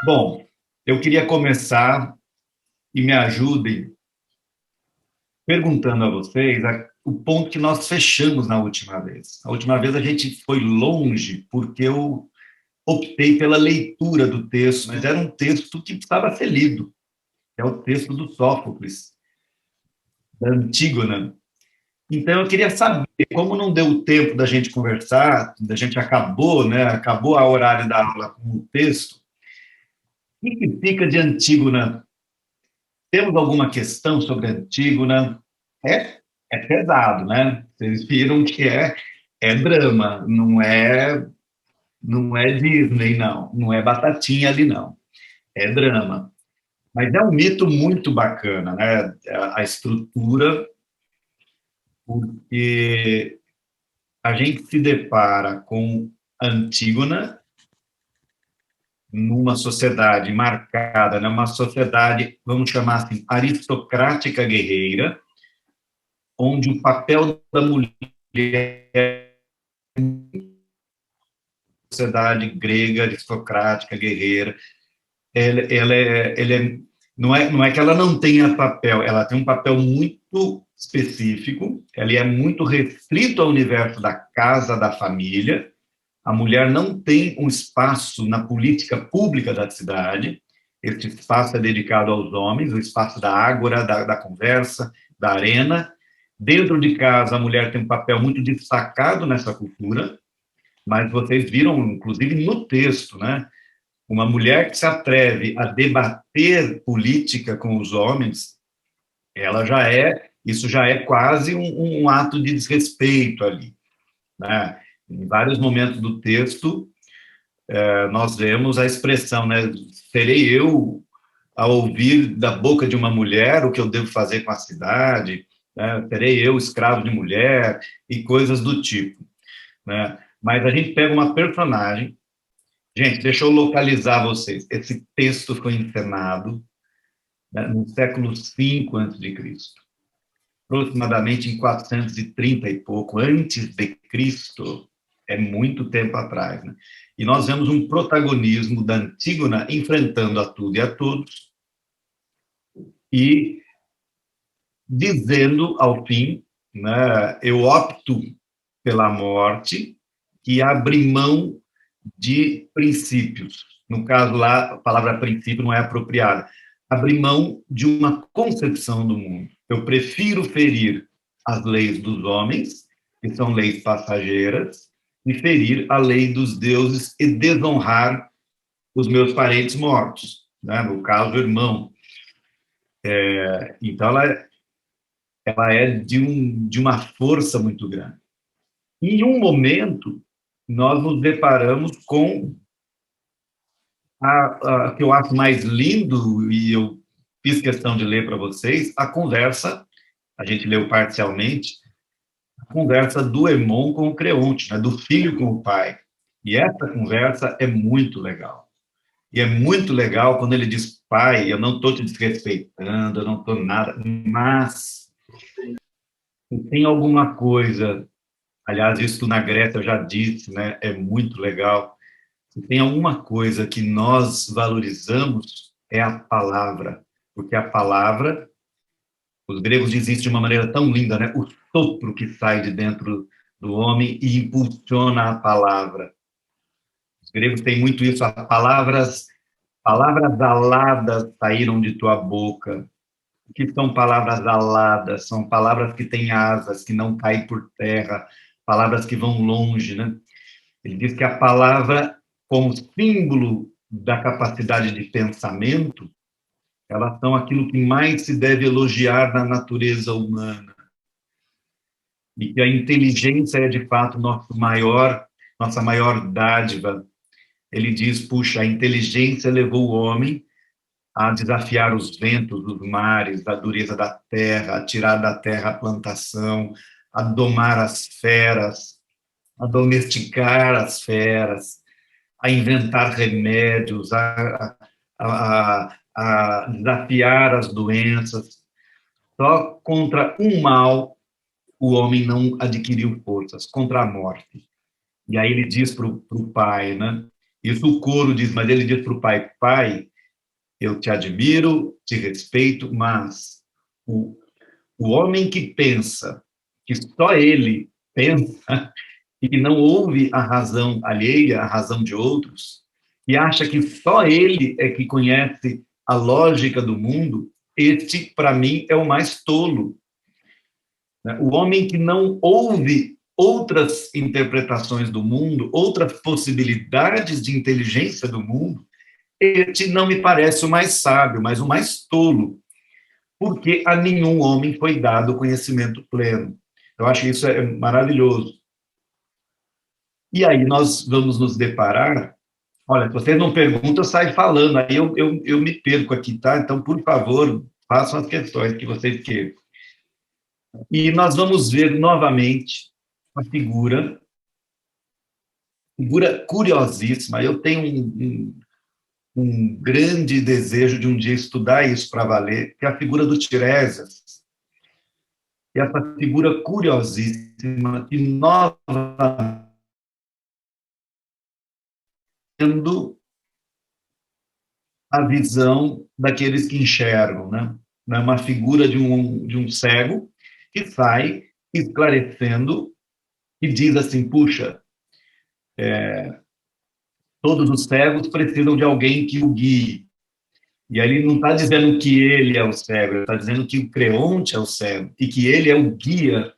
Bom, eu queria começar e me ajudem perguntando a vocês o ponto que nós fechamos na última vez. A última vez a gente foi longe porque eu optei pela leitura do texto, mas era um texto que precisava ser lido. É o texto do Sófocles, da Antígona. Então eu queria saber, como não deu tempo da gente conversar, da gente acabou, né? Acabou a horário da aula com o texto. O que fica de Antígona? Temos alguma questão sobre Antígona? É, é pesado, né? Vocês viram que é drama, não é Disney, não. Não é batatinha ali, não. É drama. Mas é um mito muito bacana, né? A estrutura, porque a gente se depara com Antígona numa sociedade marcada, né? Uma sociedade, vamos chamar assim, aristocrática guerreira, onde o papel da mulher sociedade grega, aristocrática, guerreira, não é que ela não tenha papel, ela tem um papel muito específico, ela é muito restrito ao universo da casa, da família, a mulher não tem um espaço na política pública da cidade, esse espaço é dedicado aos homens, o espaço da ágora, da conversa, da arena. Dentro de casa, a mulher tem um papel muito destacado nessa cultura, mas vocês viram, inclusive no texto, né? Uma mulher que se atreve a debater política com os homens, isso já é quase um ato de desrespeito ali, né? Em vários momentos do texto, nós vemos a expressão, né? Serei eu a ouvir da boca de uma mulher o que eu devo fazer com a cidade, né? Serei eu escravo de mulher e coisas do tipo, né? Mas a gente pega uma personagem. Gente, deixa eu localizar vocês. Esse texto foi encenado, né, no século V a.C., aproximadamente em 430 e pouco antes de Cristo, é muito tempo atrás, né? E nós vemos um protagonismo da Antígona enfrentando a tudo e a todos e dizendo ao fim, né, eu opto pela morte e abri mão de princípios. No caso lá, a palavra princípio não é apropriada. Abrir mão de uma concepção do mundo. Eu prefiro ferir as leis dos homens, que são leis passageiras, e ferir a lei dos deuses e desonrar os meus parentes mortos, né? No caso, o irmão. Então, ela é de uma força muito grande. E, em um momento, nós nos deparamos com que eu acho mais lindo, e eu fiz questão de ler para vocês, a conversa, a gente leu parcialmente, a conversa do Hermon com o Creonte, né, do filho com o pai. E essa conversa é muito legal. E é muito legal quando ele diz, pai, eu não estou te desrespeitando, eu não estou nada, mas se tem alguma coisa, aliás, isso na Grécia eu já disse, né, é muito legal, se tem alguma coisa que nós valorizamos, é a palavra. Porque a palavra, os gregos dizem isso de uma maneira tão linda, né? O sopro que sai de dentro do homem e impulsiona a palavra. Os gregos têm muito isso, as palavras aladas saíram de tua boca. O que são palavras aladas? São palavras que têm asas, que não caem por terra, palavras que vão longe, né? Ele diz que a palavra, como símbolo da capacidade de pensamento, elas são aquilo que mais se deve elogiar na natureza humana. E que a inteligência é, de fato, nossa maior dádiva. Ele diz, puxa, a inteligência levou o homem a desafiar os ventos, os mares, a dureza da terra, a tirar da terra a plantação, a domar as feras, a domesticar as feras, a inventar remédios, a desafiar as doenças. Só contra um mal o homem não adquiriu forças, contra a morte. E aí ele diz para o pai, né? Isso o coro diz, mas ele diz para o pai, pai, eu te admiro, te respeito, mas o, o homem que pensa que só ele pensa e que não ouve a razão alheia, a razão de outros, e acha que só ele é que conhece a lógica do mundo, este, para mim, é o mais tolo. O homem que não ouve outras interpretações do mundo, outras possibilidades de inteligência do mundo, este não me parece o mais sábio, mas o mais tolo, porque a nenhum homem foi dado o conhecimento pleno. Eu acho que isso é maravilhoso. E aí nós vamos nos deparar. Olha, se vocês não perguntam, eu saio falando, aí eu me perco aqui, tá? Então, por favor, façam as questões que vocês queiram. E nós vamos ver novamente uma figura curiosíssima. Eu tenho um grande desejo de um dia estudar isso para valer, que é a figura do Tiresias. E essa figura curiosíssima, que novamente a visão daqueles que enxergam, né? É uma figura de um cego que sai esclarecendo e diz assim, puxa, todos os cegos precisam de alguém que o guie. E aí ele não está dizendo que ele é o cego, ele está dizendo que o Creonte é o cego e que ele é o guia.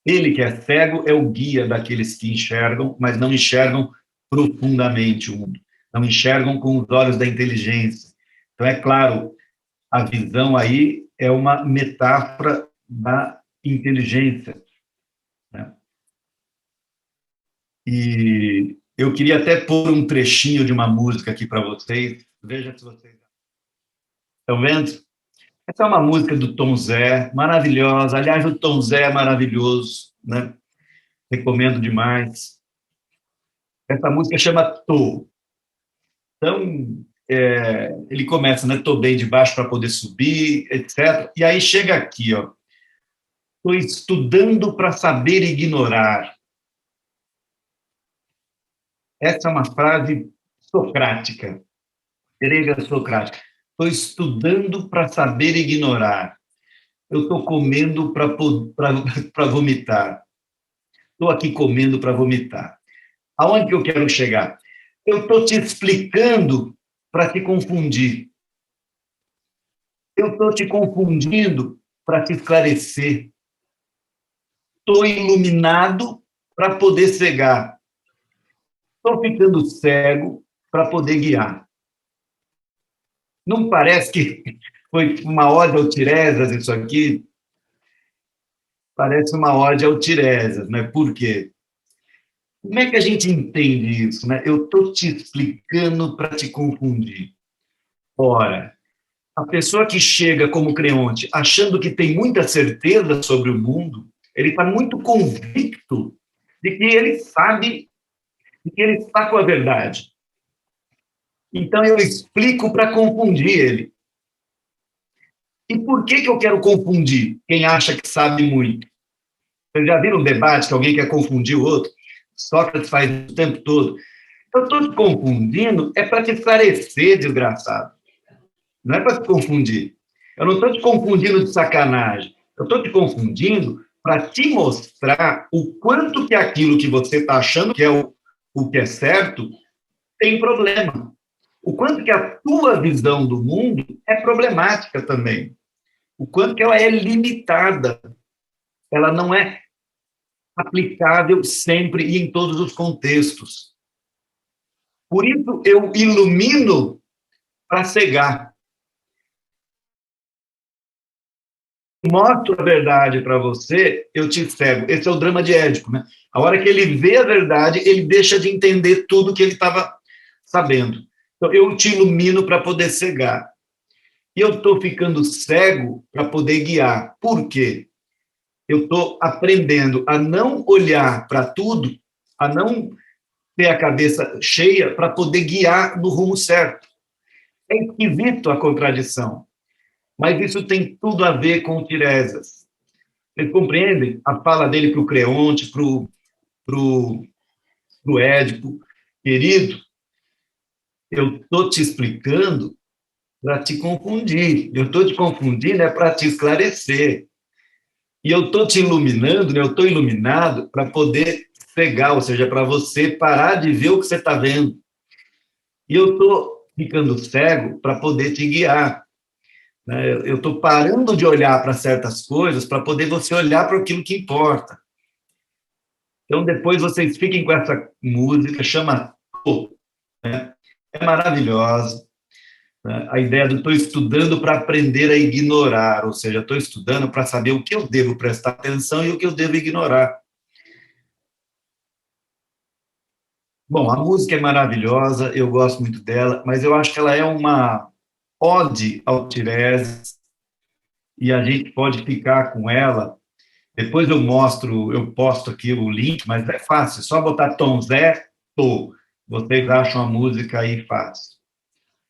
Ele que é cego é o guia daqueles que enxergam, mas não enxergam profundamente o mundo, não enxergam com os olhos da inteligência. Então, é claro, a visão aí é uma metáfora da inteligência, né? E eu queria até pôr um trechinho de uma música aqui para vocês. Veja se vocês estão vendo. Essa é uma música do Tom Zé, maravilhosa. Aliás, o Tom Zé é maravilhoso, né? Recomendo demais. Essa música chama Tô. Então, ele começa, né? Tô bem de baixo para poder subir, etc. E aí chega aqui, ó. Estou estudando para saber ignorar. Essa é uma frase socrática, grega socrática. Estou estudando para saber ignorar. Eu estou comendo para vomitar. Estou aqui comendo para vomitar. Aonde que eu quero chegar? Eu estou te explicando para te confundir. Eu estou te confundindo para te esclarecer. Estou iluminado para poder cegar. Estou ficando cego para poder guiar. Não parece que foi uma ode ao Tiresias isso aqui? Parece uma ode ao Tiresias, né? Por quê? Como é que a gente entende isso, né? Eu estou te explicando para te confundir. Ora, a pessoa que chega como Creonte achando que tem muita certeza sobre o mundo, ele está muito convicto de que ele sabe, de que ele está com a verdade. Então eu explico para confundir ele. E por que eu quero confundir quem acha que sabe muito? Vocês já viram um debate que alguém quer confundir o outro? Sócrates faz o tempo todo. Eu estou te confundindo, é para te esclarecer, desgraçado. Não é para te confundir. Eu não estou te confundindo de sacanagem. Eu estou te confundindo para te mostrar o quanto que aquilo que você está achando que é o que é certo tem problema. O quanto que a tua visão do mundo é problemática também. O quanto que ela é limitada. Ela não é aplicável sempre e em todos os contextos. Por isso, eu ilumino para cegar. Mostro a verdade para você, eu te cego. Esse é o drama de Édipo, né? A hora que ele vê a verdade, ele deixa de entender tudo que ele estava sabendo. Então, eu te ilumino para poder cegar. E eu estou ficando cego para poder guiar. Por quê? Eu estou aprendendo a não olhar para tudo, a não ter a cabeça cheia para poder guiar no rumo certo. É esquisito a contradição, mas isso tem tudo a ver com o Tiresias. Vocês compreendem a fala dele para o Creonte, para o Édipo, querido? Eu estou te explicando para te confundir. Eu estou te confundindo para te esclarecer. E eu estou te iluminando, né? Eu estou iluminado para poder cegar, ou seja, para você parar de ver o que você está vendo. E eu estou ficando cego para poder te guiar. Né? Eu estou parando de olhar para certas coisas para poder você olhar para aquilo que importa. Então, depois vocês fiquem com essa música, chama Tô, né? É maravilhosa. Né? A ideia do estou estudando para aprender a ignorar, ou seja, estou estudando para saber o que eu devo prestar atenção e o que eu devo ignorar. Bom, a música é maravilhosa, eu gosto muito dela, mas eu acho que ela é uma ode ao Tiresias, e a gente pode ficar com ela. Depois eu mostro, eu posto aqui o link, mas é fácil, é só botar Tom Zé, Tô. Vocês acham a música aí fácil.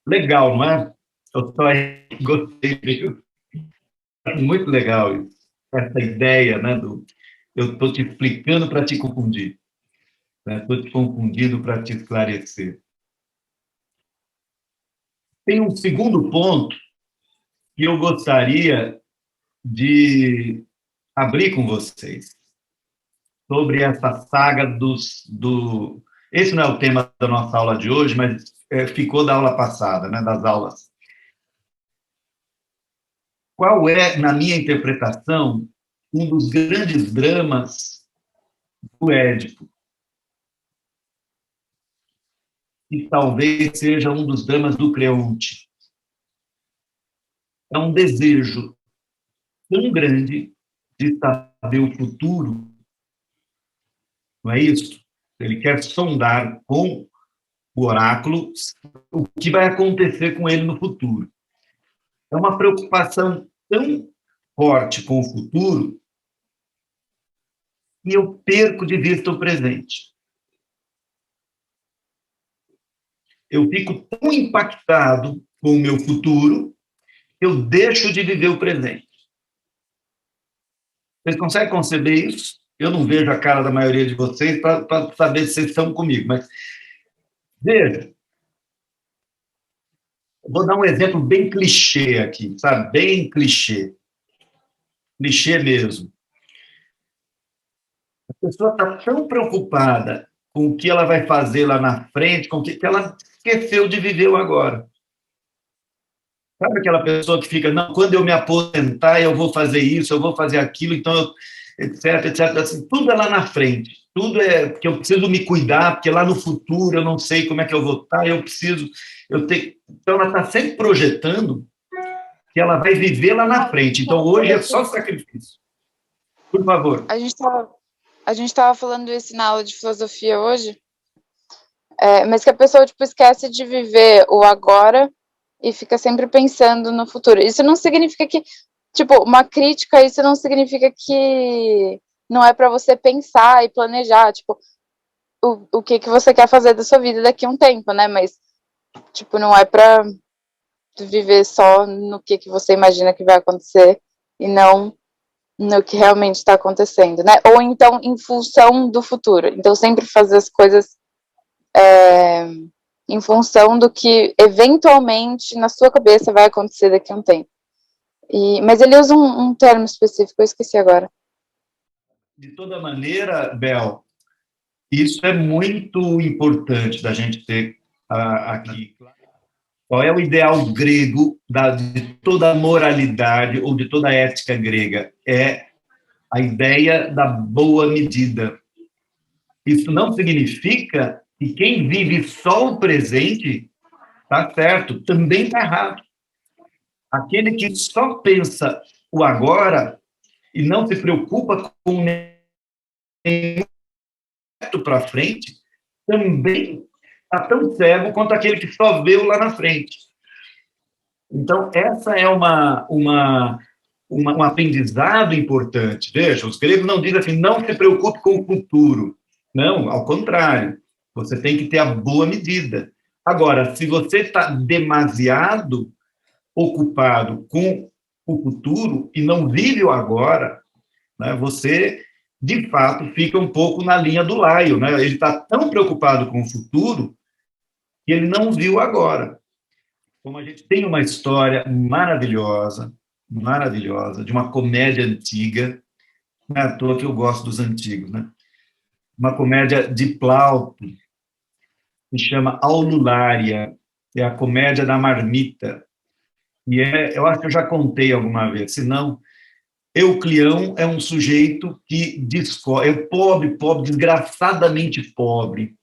Legal, não é? Eu só gostei, viu? Muito legal isso. Essa ideia, né, do eu estou te explicando para te confundir, né? Estou te confundindo para te esclarecer. Tem um segundo ponto que eu gostaria de abrir com vocês, sobre essa saga do... Esse não é o tema da nossa aula de hoje, mas ficou da aula passada, né, das aulas. Qual é, na minha interpretação, um dos grandes dramas do Édipo? E talvez seja um dos dramas do Creonte. É um desejo tão grande de saber o futuro, não é isso? Ele quer sondar com o oráculo o que vai acontecer com ele no futuro. É uma preocupação tão forte com o futuro que eu perco de vista o presente. Eu fico tão impactado com o meu futuro que eu deixo de viver o presente. Vocês conseguem conceber isso? Eu não vejo a cara da maioria de vocês para saber se vocês estão comigo, mas veja, vou dar um exemplo bem clichê aqui, sabe? Bem clichê. Clichê mesmo. A pessoa está tão preocupada com o que ela vai fazer lá na frente, com o que ela esqueceu de viver o agora. Sabe aquela pessoa que fica, não, quando eu me aposentar, eu vou fazer isso, eu vou fazer aquilo, então, etc, etc. Assim, tudo é lá na frente. Tudo é porque eu preciso me cuidar, porque lá no futuro eu não sei como é que eu vou estar, eu preciso. Eu tenho... Então, ela está sempre projetando que ela vai viver lá na frente. Então, hoje é só sacrifício. Por favor. A gente tava falando isso na aula de filosofia hoje, mas que a pessoa tipo, esquece de viver o agora e fica sempre pensando no futuro. Isso não significa que, tipo, uma crítica, isso não significa que não é para você pensar e planejar, tipo, o que você quer fazer da sua vida daqui a um tempo, né? Mas, tipo, não é para viver só no que você imagina que vai acontecer e não no que realmente está acontecendo, né? Ou então em função do futuro. Então sempre fazer as coisas em função do que eventualmente na sua cabeça vai acontecer daqui a um tempo. Mas ele usa um termo específico, eu esqueci agora. De toda maneira, Bel, isso é muito importante da gente ter aqui. Qual é o ideal grego de toda a moralidade ou de toda a ética grega? É a ideia da boa medida. Isso não significa que quem vive só o presente está certo, também está errado. Aquele que só pensa o agora e não se preocupa com nenhum para frente, também está tão cego quanto aquele que só vê o lá na frente. Então, essa é um aprendizado importante. Veja, os gregos não dizem assim, não se preocupe com o futuro. Não, ao contrário. Você tem que ter a boa medida. Agora, se você está demasiado ocupado com o futuro e não vive o agora, né, você, de fato, fica um pouco na linha do Laio. Né? Ele está tão preocupado com o futuro e ele não viu agora. Como a gente tem uma história maravilhosa, maravilhosa, de uma comédia antiga, não é à toa que eu gosto dos antigos, né? Uma comédia de Plauto, que se chama Aululária, é a comédia da marmita. E eu acho que eu já contei alguma vez, se não, Euclião é um sujeito que é pobre, pobre, desgraçadamente pobre.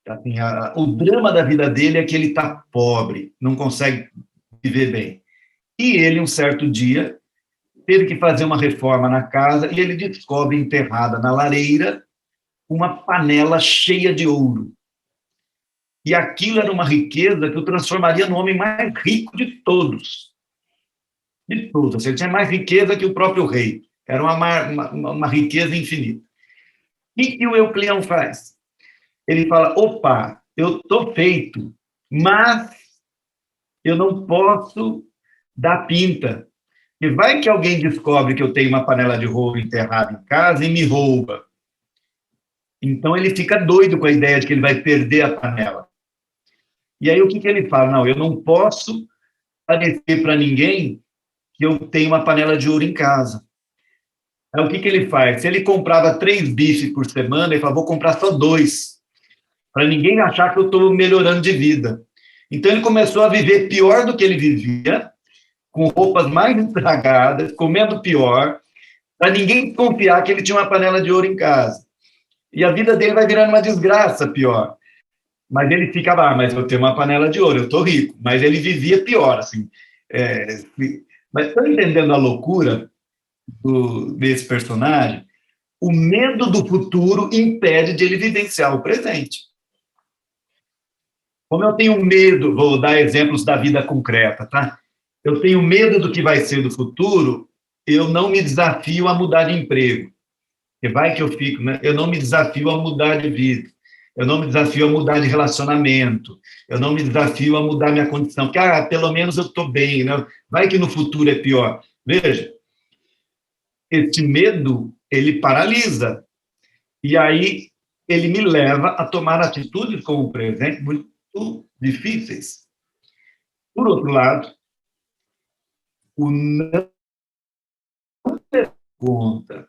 Assim, o drama da vida dele é que ele está pobre, não consegue viver bem. E ele, um certo dia, teve que fazer uma reforma na casa e ele descobre enterrada na lareira uma panela cheia de ouro. E aquilo era uma riqueza que o transformaria no homem mais rico de todos. De todos. Ou seja, ele tinha mais riqueza que o próprio rei. Era uma riqueza infinita. O que o Euclião faz? Ele fala, opa, eu estou feito, mas eu não posso dar pinta. E vai que alguém descobre que eu tenho uma panela de ouro enterrada em casa e me rouba. Então ele fica doido com a ideia de que ele vai perder a panela. E aí o que ele fala? Não, eu não posso parecer para ninguém que eu tenho uma panela de ouro em casa. Aí o que ele faz? Se ele comprava 3 bifes por semana, ele fala, vou comprar só 2, para ninguém achar que eu estou melhorando de vida. Então ele começou a viver pior do que ele vivia, com roupas mais estragadas, comendo pior, para ninguém confiar que ele tinha uma panela de ouro em casa. E a vida dele vai virando uma desgraça pior. Mas ele ficava, mas eu tenho uma panela de ouro, eu estou rico. Mas ele vivia pior, assim. Mas estão entendendo a loucura desse personagem? O medo do futuro impede de ele vivenciar o presente. Como eu tenho medo, vou dar exemplos da vida concreta, tá? Eu tenho medo do que vai ser do futuro, eu não me desafio a mudar de emprego. E vai que eu fico, né? Eu não me desafio a mudar de vida. Eu não me desafio a mudar de relacionamento. Eu não me desafio a mudar minha condição. Porque, pelo menos eu estou bem, né? Vai que no futuro é pior. Veja, esse medo, ele paralisa. E aí, ele me leva a tomar atitudes com o presente muito difíceis. Por outro lado, o não ter conta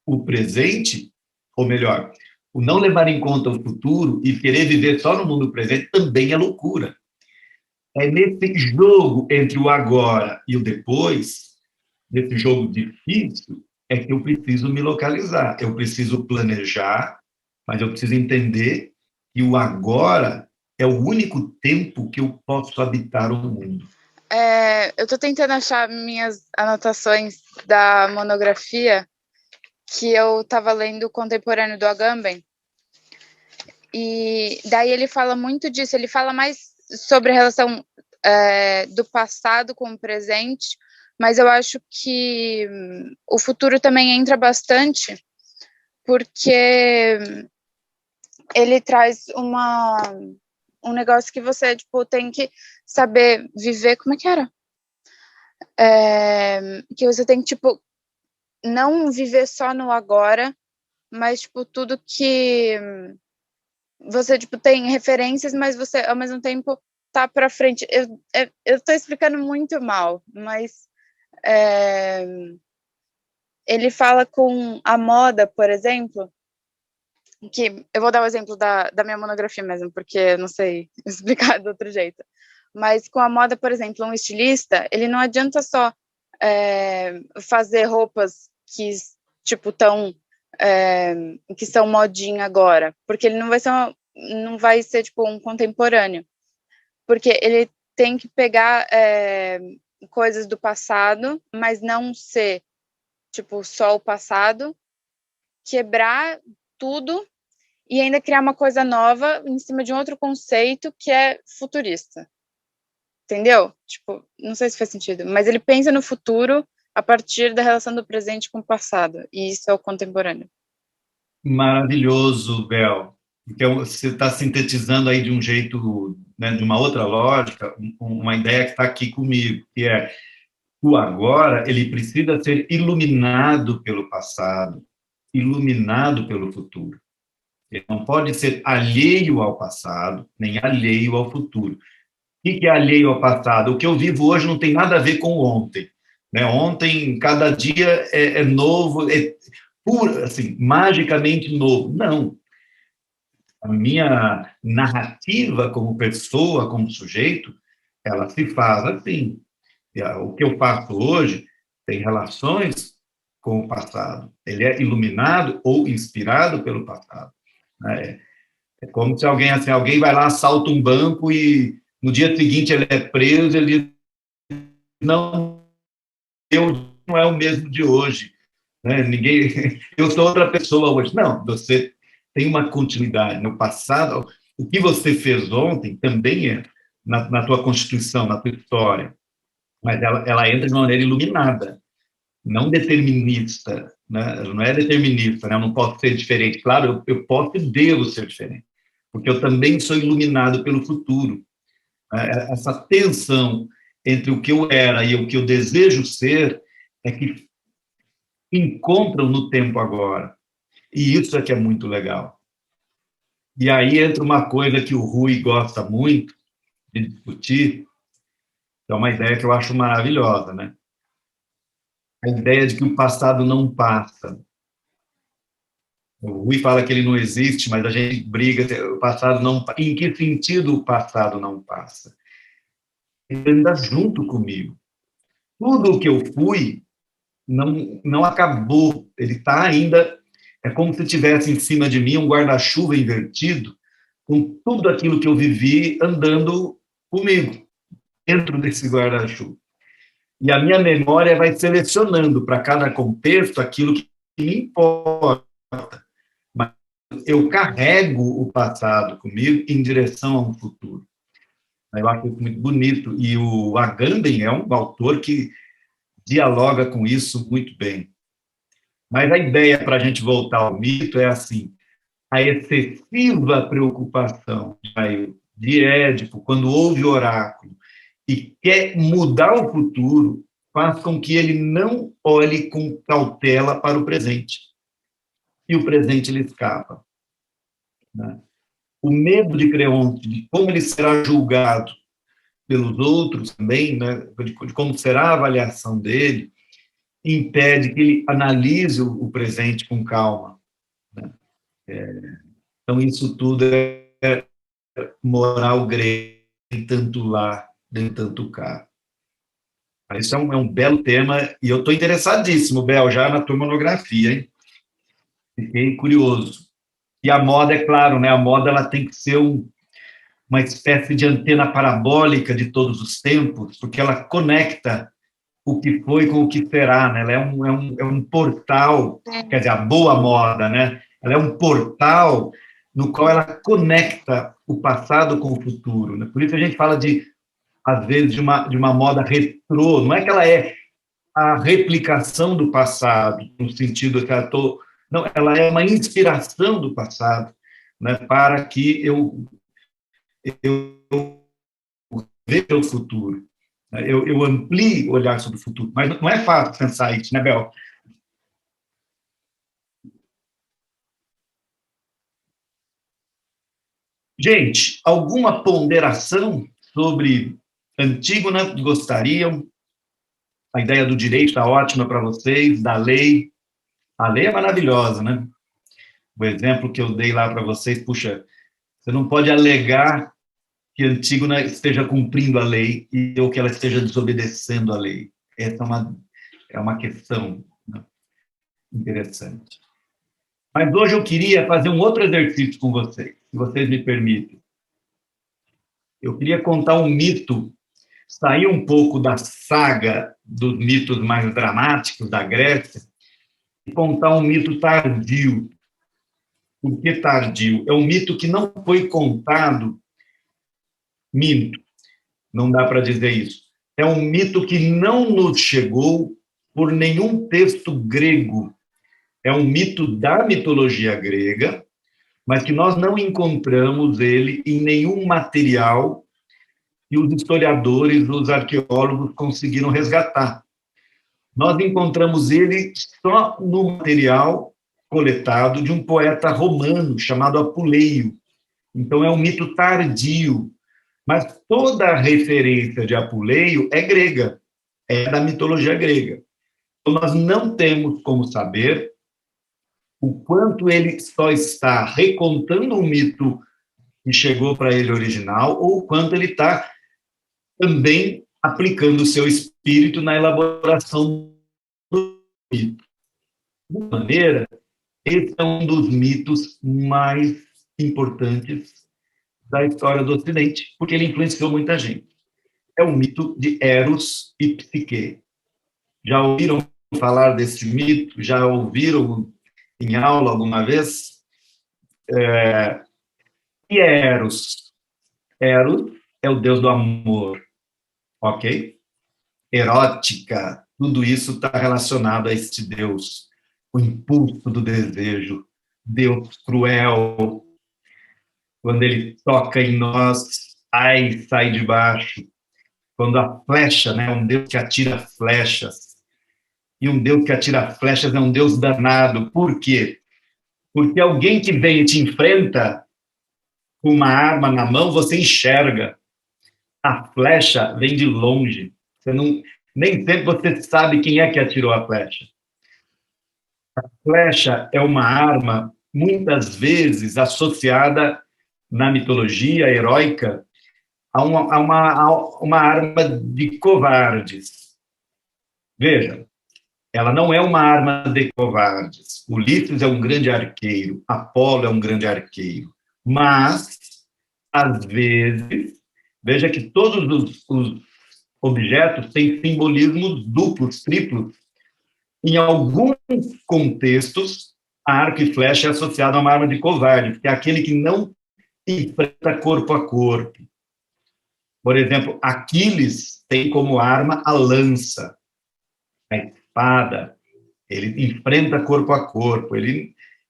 o presente, ou melhor, o não levar em conta o futuro e querer viver só no mundo presente também é loucura. É nesse jogo entre o agora e o depois, nesse jogo difícil, é que eu preciso me localizar. Eu preciso planejar, mas eu preciso entender que o agora é o único tempo que eu posso habitar o mundo. Eu estou tentando achar minhas anotações da monografia que eu estava lendo, contemporâneo do Agamben, e daí ele fala muito disso, ele fala mais sobre a relação do passado com o presente, mas eu acho que o futuro também entra bastante, porque ele traz um negócio que você, tipo, tem que saber viver, como é que era? Que você tem que, tipo, não viver só no agora, mas, tipo, tudo que você, tipo, tem referências, mas você, ao mesmo tempo, tá para frente. Eu tô explicando muito mal, mas ele fala com a moda, por exemplo, que eu vou dar o exemplo da minha monografia mesmo, porque eu não sei explicar de outro jeito. Mas com a moda, por exemplo, um estilista, ele não adianta só fazer roupas que, tipo, que são modinha agora, porque ele não vai ser tipo um contemporâneo, porque ele tem que pegar coisas do passado, mas não ser tipo só o passado, quebrar tudo e ainda criar uma coisa nova em cima de um outro conceito que é futurista. Entendeu? Tipo, não sei se faz sentido, mas ele pensa no futuro a partir da relação do presente com o passado, e isso é o contemporâneo. Maravilhoso, Bel. Então, você está sintetizando aí de um jeito, né, de uma outra lógica, uma ideia que está aqui comigo, que é o agora, ele precisa ser iluminado pelo passado, iluminado pelo futuro. Ele não pode ser alheio ao passado, nem alheio ao futuro. O que é alheio ao passado? O que eu vivo hoje não tem nada a ver com ontem. Né? Ontem, cada dia é novo, é puro, assim, magicamente novo. Não. A minha narrativa como pessoa, como sujeito, ela se faz assim. O que eu faço hoje tem relações com o passado. Ele é iluminado ou inspirado pelo passado. Né? É como se alguém, assim, alguém vai lá, assalta um banco e no dia seguinte ele é preso, ele diz, não, eu não é o mesmo de hoje. Né? Ninguém, eu sou outra pessoa hoje. Não, você tem uma continuidade. No passado, o que você fez ontem também é na tua constituição, na tua história, mas ela entra de uma maneira iluminada, não determinista, né? Não é determinista, né? Eu não posso ser diferente. Claro, eu posso e devo ser diferente, porque eu também sou iluminado pelo futuro. Né? Essa tensão entre o que eu era e o que eu desejo ser é que encontram no tempo agora. E isso é que é muito legal. E aí entra uma coisa que o Rui gosta muito de discutir, que é uma ideia que eu acho maravilhosa, né? A ideia de que o passado não passa. O Rui fala que ele não existe, mas a gente briga, o passado não passa. Em que sentido o passado não passa? Ele anda junto comigo. Tudo o que eu fui não acabou, ele está ainda, é como se tivesse em cima de mim um guarda-chuva invertido, com tudo aquilo que eu vivi andando comigo, dentro desse guarda-chuva. E a minha memória vai selecionando para cada contexto aquilo que me importa. Mas eu carrego o passado comigo em direção a um futuro. Eu acho isso muito bonito. E o Agamben é um autor que dialoga com isso muito bem. Mas a ideia, para a gente voltar ao mito, é assim: a excessiva preocupação de Édipo, quando ouve o oráculo e quer mudar o futuro, faz com que ele não olhe com cautela para o presente. E o presente lhe escapa. Né? O medo de Creonte, de como ele será julgado pelos outros também, né, de como será a avaliação dele, impede que ele analise o presente com calma. Né? Então, isso tudo é moral grega, nem tanto lá, nem tanto cá. Isso é um belo tema, e eu estou interessadíssimo, Bel, já na tua monografia, hein? Fiquei curioso. E a moda, é claro, né? A moda ela tem que ser uma espécie de antena parabólica de todos os tempos, porque ela conecta o que foi com o que será, né? Ela é um portal, quer dizer, a boa moda, né? Ela é um portal no qual ela conecta o passado com o futuro, né? Por isso a gente fala às vezes, de uma moda retrô, não é que ela é a replicação do passado, no sentido que não, ela é uma inspiração do passado, né, para que eu veja o futuro, né, eu amplie o olhar sobre o futuro. Mas não é fácil pensar isso, né, Bel? Gente, alguma ponderação sobre Antígona gostariam? A ideia do direito está ótima para vocês, da lei. A lei é maravilhosa, né? O exemplo que eu dei lá para vocês, puxa, você não pode alegar que Antígona esteja cumprindo a lei ou que ela esteja desobedecendo a lei. Essa é uma questão, né, interessante. Mas hoje eu queria fazer um outro exercício com vocês, se vocês me permitem. Eu queria contar um mito, sair um pouco da saga dos mitos mais dramáticos da Grécia e contar um mito tardio. Por que tardio? É um mito que não foi contado. Minto, não dá para dizer isso. É um mito que não nos chegou por nenhum texto grego. É um mito da mitologia grega, mas que nós não encontramos ele em nenhum material que os historiadores, os arqueólogos conseguiram resgatar. Nós encontramos ele só no material coletado de um poeta romano chamado Apuleio. Então, é um mito tardio, mas toda a referência de Apuleio é grega, é da mitologia grega. Então, nós não temos como saber o quanto ele só está recontando um mito que chegou para ele original, ou o quanto ele está também aplicando o seu espírito na elaboração do mito. De alguma maneira, esse é um dos mitos mais importantes da história do Ocidente, porque ele influenciou muita gente. É o mito de Eros e Psique. Já ouviram falar desse mito? Já ouviram em aula alguma vez? E Eros? Eros é o deus do amor, ok? Erótica, tudo isso está relacionado a este deus, o impulso do desejo, Deus cruel. Quando ele toca em nós, ai, sai de baixo. Quando a flecha, né, um Deus que atira flechas, e um Deus que atira flechas é um Deus danado. Por quê? Porque alguém que vem e te enfrenta com uma arma na mão, você enxerga. A flecha vem de longe. Você não, nem sempre você sabe quem é que atirou a flecha. A flecha é uma arma, muitas vezes, associada na mitologia heróica a uma arma de covardes. Veja, ela não é uma arma de covardes. Ulisses é um grande arqueiro, Apolo é um grande arqueiro. Mas, às vezes, veja que todos os objetos têm simbolismos duplos, triplos. Em alguns contextos, a arco e flecha é associada a uma arma de covarde, que é aquele que não enfrenta corpo a corpo. Por exemplo, Aquiles tem como arma a lança, a espada. Ele enfrenta corpo a corpo.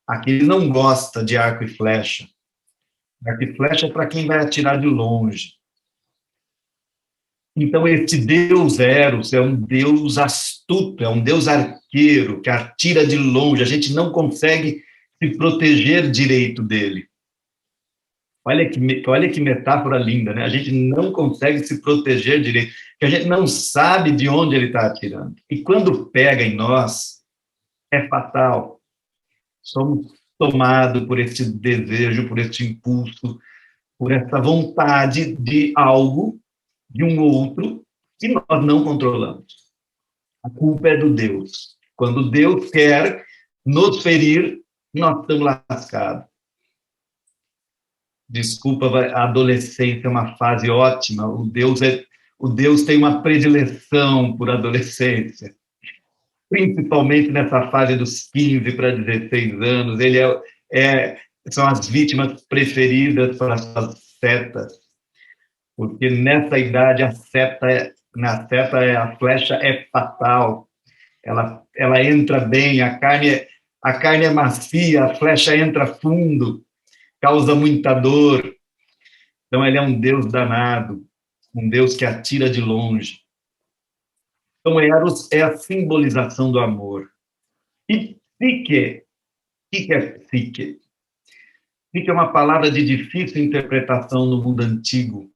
Aquiles não gosta de arco e flecha. Arco e flecha é para quem vai atirar de longe. Então, esse deus Eros é um deus astuto, é um deus arqueiro, que atira de longe. A gente não consegue se proteger direito dele. Olha que metáfora linda, né? A gente não consegue se proteger direito, porque a gente não sabe de onde ele está atirando. E quando pega em nós, é fatal. Somos tomados por esse desejo, por esse impulso, por essa vontade de algo, de um outro, que nós não controlamos. A culpa é do Deus. Quando Deus quer nos ferir, nós estamos lascados. Desculpa, a adolescência é uma fase ótima. O Deus tem uma predileção por adolescência, principalmente nessa fase dos 15 para 16 anos. Ele são as vítimas preferidas para as setas, porque nessa idade a flecha é fatal. Ela entra bem, a carne é macia, a flecha entra fundo, causa muita dor. Então, ele é um Deus danado, um Deus que atira de longe. Então, Eros é a simbolização do amor. E psique? O que é psique? Psique é uma palavra de difícil interpretação no mundo antigo.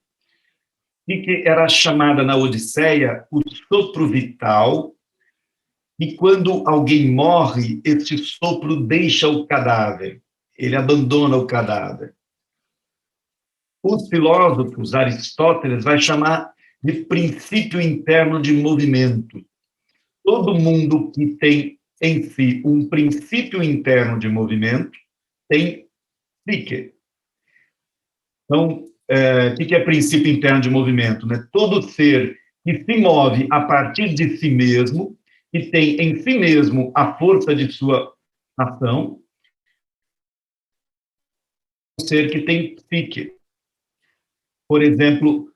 Psique era chamada na Odisseia o sopro vital, e quando alguém morre, esse sopro deixa o cadáver, ele abandona o cadáver. Os filósofos, Aristóteles vai chamar de princípio interno de movimento. Todo mundo que tem em si um princípio interno de movimento tem psique. Então, o que é princípio interno de movimento? Né? Todo ser que se move a partir de si mesmo, que tem em si mesmo a força de sua ação, é um ser que tem psique. Por exemplo,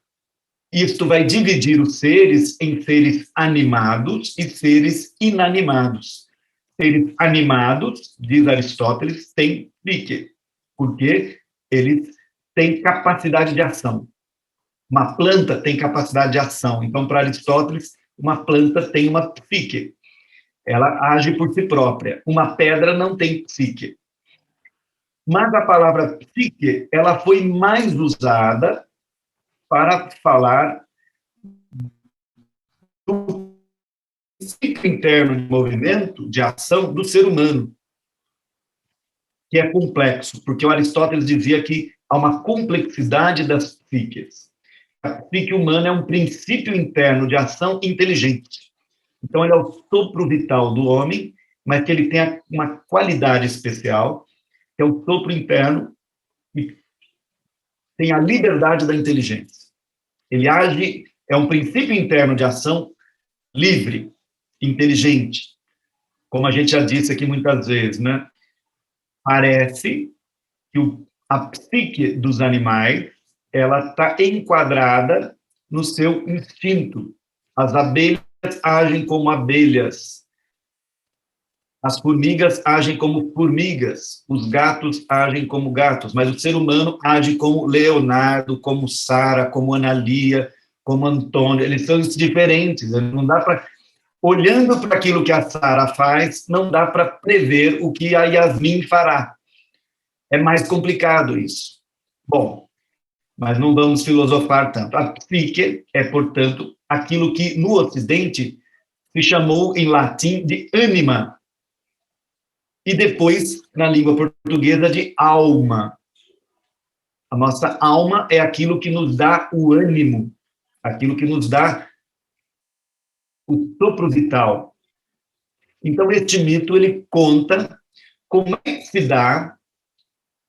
isto vai dividir os seres em seres animados e seres inanimados. Seres animados, diz Aristóteles, têm psique, porque eles têm capacidade de ação. Uma planta tem capacidade de ação. Então, para Aristóteles, uma planta tem uma psique. ela age por si própria. Uma pedra não tem psique. Mas a palavra psique, ela foi mais usada para falar do ciclo interno de movimento, de ação do ser humano, que é complexo, porque o Aristóteles dizia que há uma complexidade das psiques. A psique humana é um princípio interno de ação inteligente. Então, ele é o sopro vital do homem, mas que ele tem uma qualidade especial, que é o sopro interno, e tem a liberdade da inteligência. Ele age, é um princípio interno de ação livre, inteligente. Como a gente já disse aqui muitas vezes, né? Parece que a psique dos animais ela está enquadrada no seu instinto. As abelhas agem como abelhas, as formigas agem como formigas, os gatos agem como gatos, mas o ser humano age como Leonardo, como Sara, como Analia, como Antônio. Eles são diferentes. Não dá para, olhando para aquilo que a Sara faz, não dá para prever o que a Yasmin fará. É mais complicado isso. Bom, mas não vamos filosofar tanto. A psique é, portanto, aquilo que no Ocidente se chamou em latim de ânima, e depois, na língua portuguesa, de alma. A nossa alma é aquilo que nos dá o ânimo, aquilo que nos dá o sopro vital. Então, este mito, ele conta como é que se dá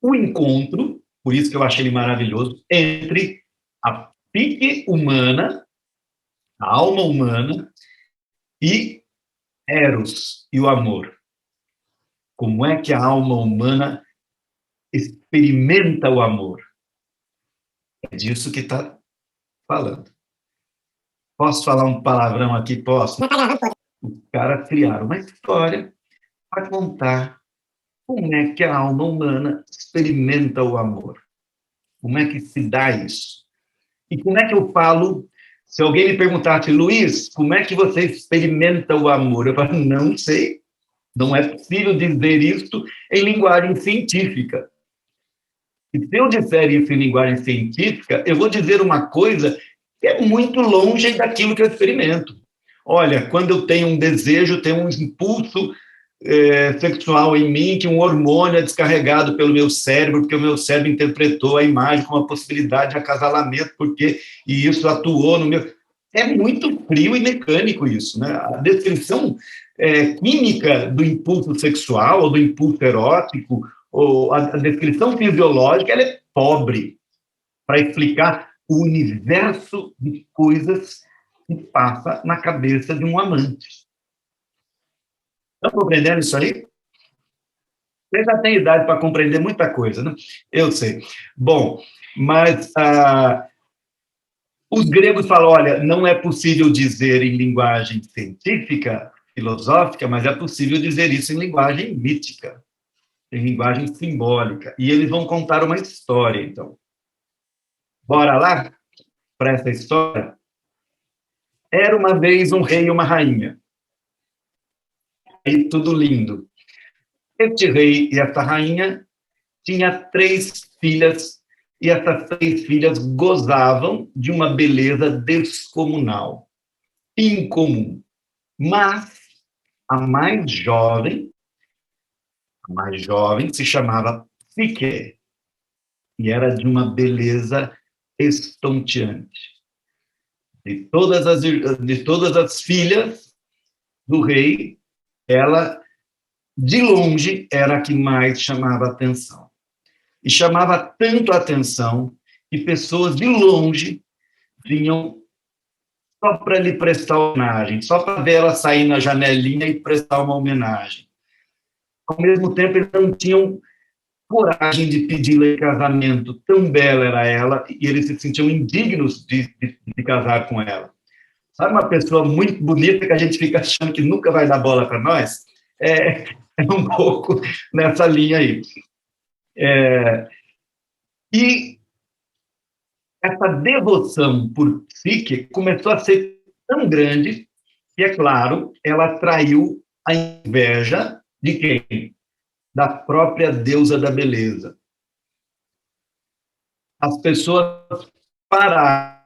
o encontro, por isso que eu achei ele maravilhoso, entre a psique humana, a alma humana, e Eros, e o amor. Como é que a alma humana experimenta o amor? É disso que está falando. Posso falar um palavrão aqui? Posso? Os caras criaram uma história para contar como é que a alma humana experimenta o amor. Como é que se dá isso? E como é que eu falo, se alguém me perguntasse, Luiz, como é que você experimenta o amor? Eu falo, não sei. Não é possível dizer isso em linguagem científica. E se eu disser isso em linguagem científica, eu vou dizer uma coisa que é muito longe daquilo que eu experimento. Olha, quando eu tenho um desejo, tenho um impulso sexual em mim, que um hormônio é descarregado pelo meu cérebro, porque o meu cérebro interpretou a imagem como uma possibilidade de acasalamento, e isso atuou no meu... É muito frio e mecânico isso, né? A descrição química do impulso sexual ou do impulso erótico, ou a descrição fisiológica, ela é pobre para explicar o universo de coisas que passa na cabeça de um amante. Estão compreendendo isso aí? Você já tem idade para compreender muita coisa, né? Eu sei. Bom, mas os gregos falam, olha, não é possível dizer em linguagem científica, filosófica, mas é possível dizer isso em linguagem mítica, em linguagem simbólica. E eles vão contar uma história, então. Bora lá para essa história? Era uma vez um rei e uma rainha. E tudo lindo. Este rei e essa rainha tinha 3 filhas, e essas 3 filhas gozavam de uma beleza descomunal, incomum. Mas a mais jovem se chamava Psique, e era de uma beleza estonteante. De todas as filhas do rei, ela, de longe, era a que mais chamava atenção. E chamava tanto a atenção que pessoas de longe vinham só para lhe prestar homenagem, só para ver ela sair na janelinha e prestar uma homenagem. Ao mesmo tempo, eles não tinham coragem de pedir-lhe em casamento, tão bela era ela, e eles se sentiam indignos de casar com ela. Sabe uma pessoa muito bonita que a gente fica achando que nunca vai dar bola para nós? É um pouco nessa linha aí. E essa devoção por Psique começou a ser tão grande que, é claro, ela atraiu a inveja de quem? Da própria deusa da beleza. As pessoas pararam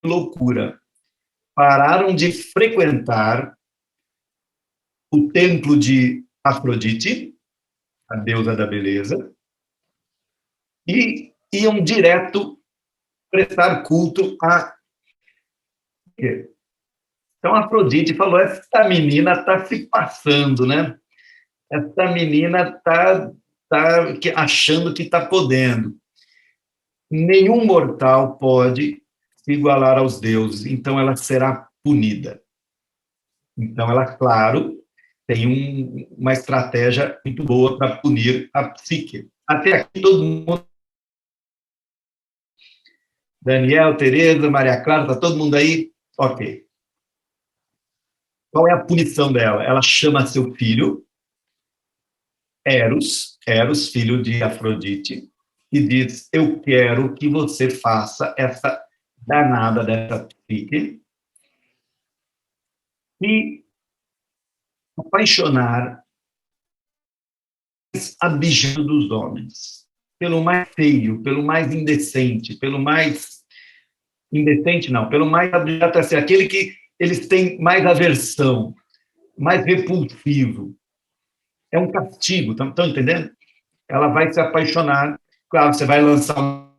de loucura, pararam de frequentar o templo de Afrodite, a deusa da beleza, e iam direto prestar culto a... Então, Afrodite falou, essa menina está se passando, né? Essa menina está achando que está podendo. Nenhum mortal pode se igualar aos deuses, então ela será punida. Então, ela, claro, tem uma estratégia muito boa para punir a Psique. Até aqui, todo mundo... Daniel, Tereza, Maria Clara, está todo mundo aí? Ok. Qual é a punição dela? Ela chama seu filho, Eros, filho de Afrodite, e diz, eu quero que você faça essa danada dessa Psique e apaixonar abjuro dos homens, pelo mais feio, pelo mais indecente, pelo mais indecente não, pelo mais abjeto, assim, aquele que eles têm mais aversão, mais repulsivo. É um castigo, estão entendendo? Ela vai se apaixonar, claro, você vai lançar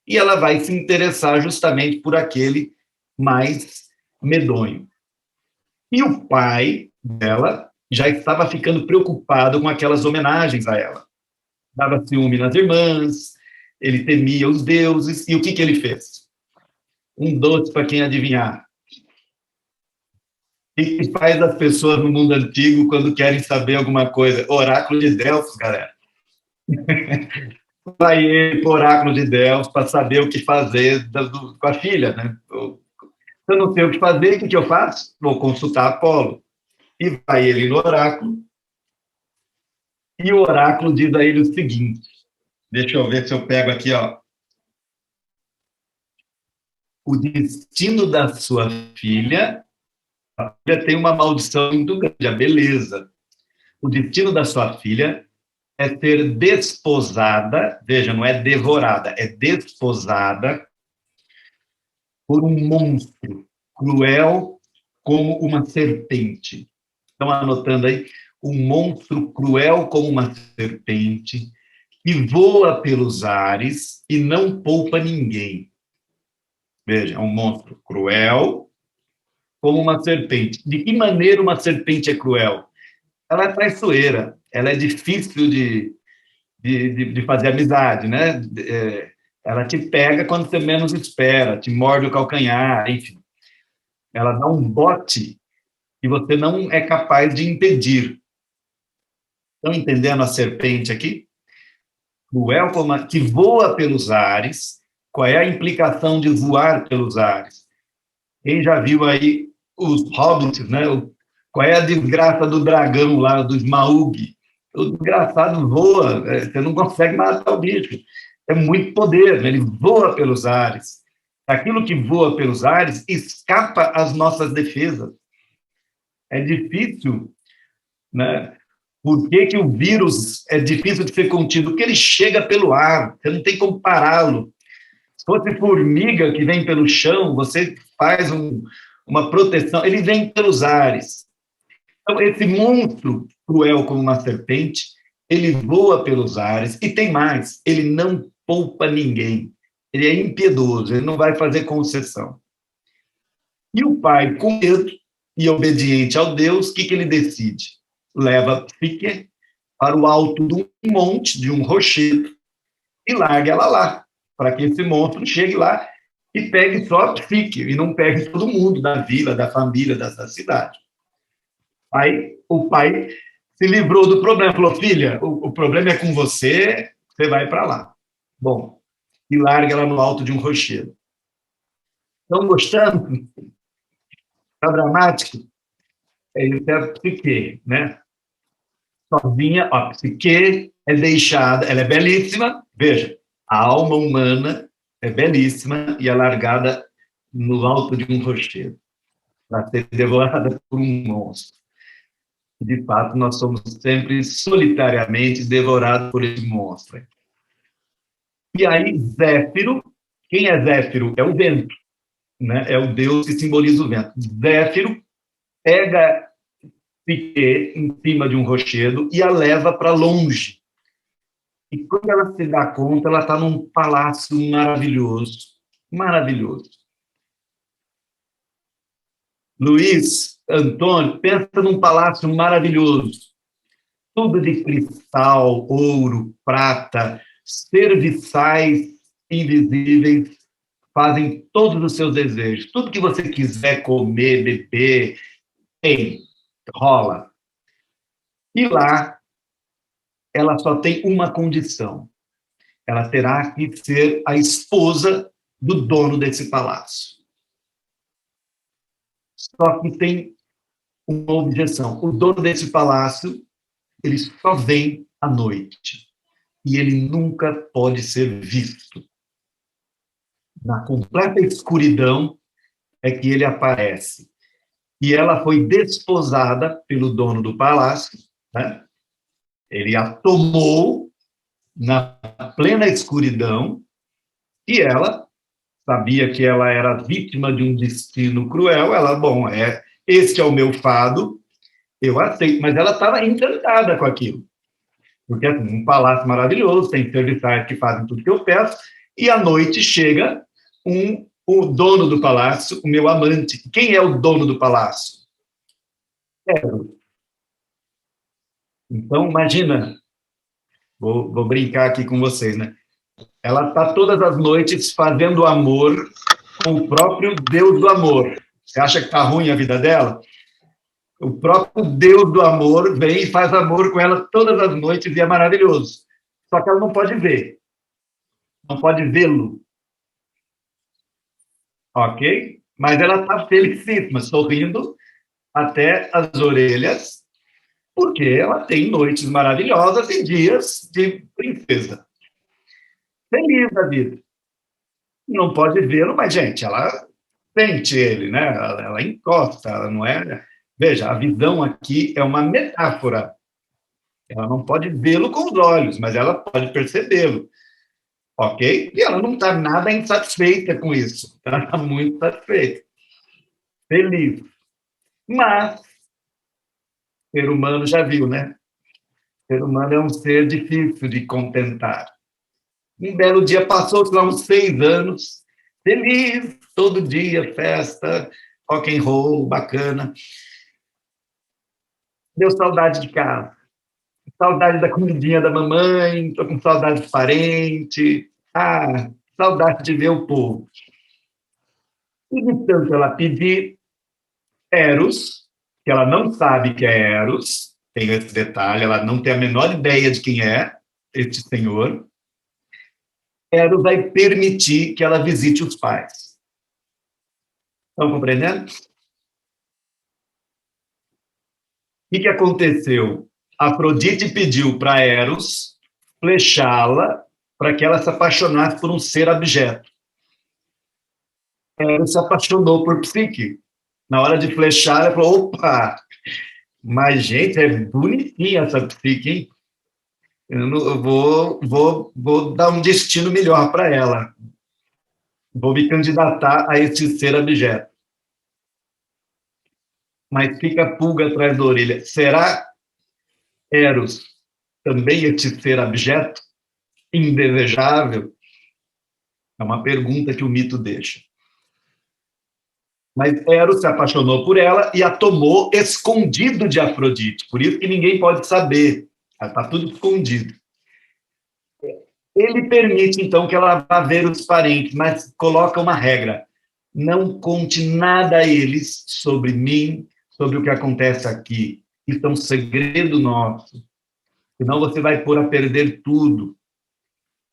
e ela vai se interessar justamente por aquele mais medonho. E o pai dela já estava ficando preocupado com aquelas homenagens a ela. Dava ciúme nas irmãs, ele temia os deuses, e o que ele fez? Um doce para quem adivinhar. O que faz as pessoas no mundo antigo quando querem saber alguma coisa? Oráculo de Delfos, galera. Vai ele para o oráculo de Delfos para saber o que fazer com a filha, né? Se eu não sei o que fazer, o que eu faço? Vou consultar Apolo. E vai ele no oráculo, e o oráculo diz a ele o seguinte, deixa eu ver se eu pego aqui, ó. O destino da sua filha, a filha tem uma maldição muito grande, a beleza. O destino da sua filha é ser desposada, veja, não é devorada, é desposada por um monstro cruel como uma serpente. Estão anotando aí? Um monstro cruel como uma serpente, que voa pelos ares e não poupa ninguém. Veja, é um monstro cruel como uma serpente. De que maneira uma serpente é cruel? Ela é traiçoeira, ela é difícil de fazer amizade, né? Ela te pega quando você menos espera, te morde o calcanhar, enfim. Ela dá um bote que você não é capaz de impedir. Estão entendendo a serpente aqui? Cruel como que voa pelos ares. Qual é a implicação de voar pelos ares? Quem já viu aí os hobbits, né? Qual é a desgraça do dragão lá, do Smaug? O desgraçado voa, você não consegue matar o bicho. É muito poder, né? Ele voa pelos ares. Aquilo que voa pelos ares escapa às nossas defesas. É difícil, né? Por que o vírus é difícil de ser contido? Porque ele chega pelo ar, você não tem como pará-lo. Se fosse formiga que vem pelo chão, você faz uma proteção, ele vem pelos ares. Então, esse monstro cruel como uma serpente, ele voa pelos ares, e tem mais, ele não poupa ninguém. Ele é impiedoso, ele não vai fazer concessão. E o pai, com medo e obediente ao Deus, o que ele decide? Leva Psique para o alto de um monte, de um rochedo, e larga ela lá, para que esse monstro chegue lá e pegue só a Psique, e não pegue todo mundo da vila, da família, da cidade. Aí o pai se livrou do problema, falou, filha, o problema é com você, você vai para lá. Bom, e larga ela no alto de um rochedo. Estão gostando? Está dramático? Isso é a Psique, né? Sozinha, a Psique é deixada, ela é belíssima, veja, a alma humana é belíssima e é largada no alto de um rochedo. para ser devorada por um monstro. De fato, nós somos sempre solitariamente devorados por esse monstro. E aí, Zéfiro, quem é Zéfiro? É o vento, né? É o deus que simboliza o vento. Zéfiro pega Piquet em cima de um rochedo e a leva para longe. E quando ela se dá conta, ela está num palácio maravilhoso, maravilhoso. Luiz Antônio, pensa num palácio maravilhoso, tudo de cristal, ouro, prata, serviçais invisíveis fazem todos os seus desejos. Tudo que você quiser comer, beber, tem, rola. E lá, ela só tem uma condição. Ela terá que ser a esposa do dono desse palácio. Só que tem uma objeção. O dono desse palácio, ele só vem à noite. E ele nunca pode ser visto. Na completa escuridão é que ele aparece. E ela foi desposada pelo dono do palácio, né? Ele a tomou na plena escuridão e ela sabia que ela era vítima de um destino cruel. Ela, bom, este é o meu fado, eu aceito. Mas ela estava encantada com aquilo. Porque assim, um palácio maravilhoso, tem serviçais que fazem tudo que eu peço, e à noite chega o dono do palácio, o meu amante. Quem é o dono do palácio? Eros. Então, imagina, vou brincar aqui com vocês, né? Ela está todas as noites fazendo amor com o próprio Deus do amor. Você acha que está ruim a vida dela? O próprio Deus do amor vem e faz amor com ela todas as noites e é maravilhoso. Só que ela não pode ver. Não pode vê-lo. Ok? Mas ela está felicíssima, sorrindo até as orelhas, porque ela tem noites maravilhosas e dias de princesa. Feliz da vida. Não pode vê-lo, mas, gente, ela sente ele, né? Ela encosta, ela não é... Veja, a visão aqui é uma metáfora. Ela não pode vê-lo com os olhos, mas ela pode percebê-lo, ok? E ela não está nada insatisfeita com isso. Ela está muito satisfeita, feliz. Mas, ser humano já viu, né? Ser humano é um ser difícil de contentar. Um belo dia passou-se lá uns 6 anos, feliz, todo dia, festa, rock and roll, bacana. Deu saudade de casa, saudade da comidinha da mamãe, estou com saudade de parente, saudade de ver o povo. E de tanto ela pedir, Eros, que ela não sabe que é Eros, tem esse detalhe, ela não tem a menor ideia de quem é este senhor, Eros vai permitir que ela visite os pais. Estão compreendendo? O que aconteceu? Afrodite pediu para Eros flechá-la para que ela se apaixonasse por um ser abjeto. Eros se apaixonou por Psique. Na hora de flechar, ela falou, opa, mas, gente, é bonitinha essa Psique, hein? Eu vou dar um destino melhor para ela. Vou me candidatar a esse ser abjeto. Mas fica a pulga atrás da orelha. Será Eros também este ser abjeto? Indesejável? É uma pergunta que o mito deixa. Mas Eros se apaixonou por ela e a tomou escondido de Afrodite. Por isso que ninguém pode saber. Está tudo escondido. Ele permite, então, que ela vá ver os parentes, mas coloca uma regra. Não conte nada a eles sobre mim, sobre o que acontece aqui. Isso é um segredo nosso. Senão você vai pôr a perder tudo.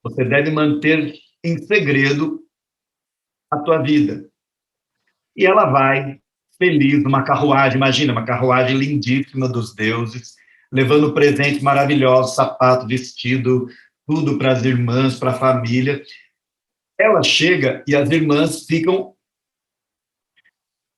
Você deve manter em segredo a tua vida. E ela vai, feliz, numa carruagem, imagina, uma carruagem lindíssima dos deuses, levando presentes maravilhosos, sapato, vestido, tudo para as irmãs, para a família. Ela chega e as irmãs ficam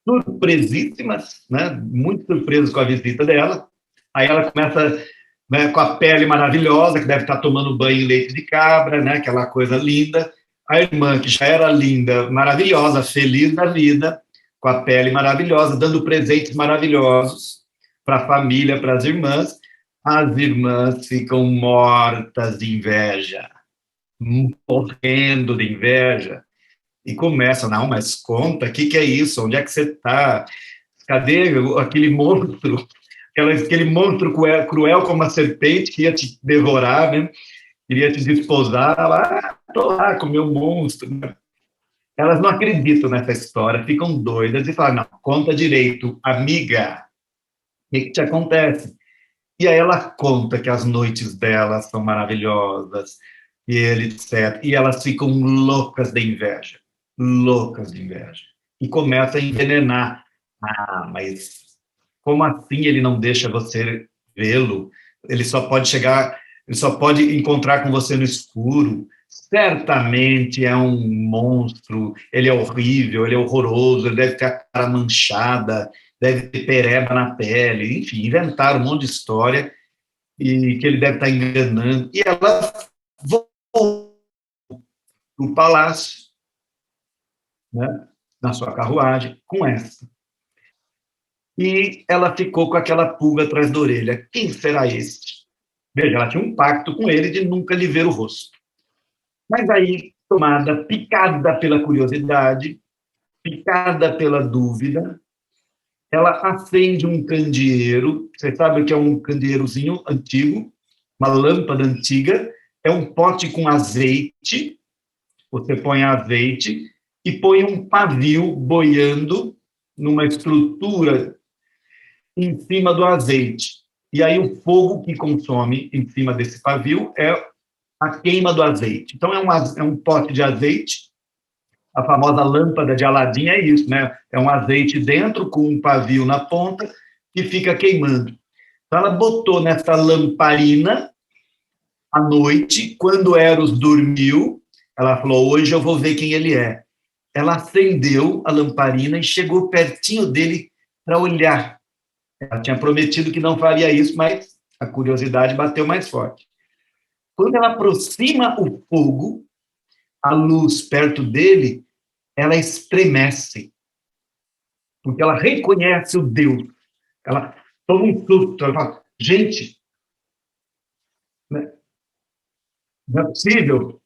surpresíssimas, né, muito surpresas com a visita dela. Aí ela começa, né, com a pele maravilhosa, que deve estar tomando banho em leite de cabra, né, aquela coisa linda. A irmã, que já era linda, maravilhosa, feliz da vida, com a pele maravilhosa, dando presentes maravilhosos para a família, para as irmãs. As irmãs ficam mortas de inveja, morrendo de inveja, e começam, não, mas conta, o que é isso? Onde é que você está? Cadê aquele monstro? Aquele monstro cruel como uma serpente que ia te devorar, né? Queria te desposar. Ela, estou lá com o meu monstro. Elas não acreditam nessa história, ficam doidas e falam, não, conta direito, amiga, o que te acontece? E aí ela conta que as noites dela são maravilhosas, e ele, etc. E elas ficam loucas de inveja. E começa a envenenar. Ah, mas como assim ele não deixa você vê-lo? Ele só pode chegar, ele só pode encontrar com você no escuro. Certamente é um monstro, ele é horrível, ele é horroroso, ele deve ter a cara manchada, deve ter pereba na pele, enfim, inventaram um monte de história e que ele deve estar enganando. E ela voltou para o palácio, né, na sua carruagem, com essa. E ela ficou com aquela pulga atrás da orelha. Quem será este? Veja, ela tinha um pacto com ele de nunca lhe ver o rosto. Mas aí, tomada, picada pela curiosidade, picada pela dúvida, ela acende um candeeiro. Você sabe o que é um candeeirozinho antigo? Uma lâmpada antiga. É um pote com azeite. Você põe azeite e põe um pavio boiando numa estrutura em cima do azeite. E aí o fogo que consome em cima desse pavio é a queima do azeite. Então é um pote de azeite, a famosa lâmpada de Aladim é isso, né? É um azeite dentro com um pavio na ponta que fica queimando. Então ela botou nessa lamparina à noite, quando Eros dormiu, ela falou, hoje eu vou ver quem ele é. Ela acendeu a lamparina e chegou pertinho dele para olhar. Ela tinha prometido que não faria isso, mas a curiosidade bateu mais forte. Quando ela aproxima o fogo, a luz perto dele, ela estremece, porque ela reconhece o Deus. Ela toma um susto, ela fala, gente, não é possível,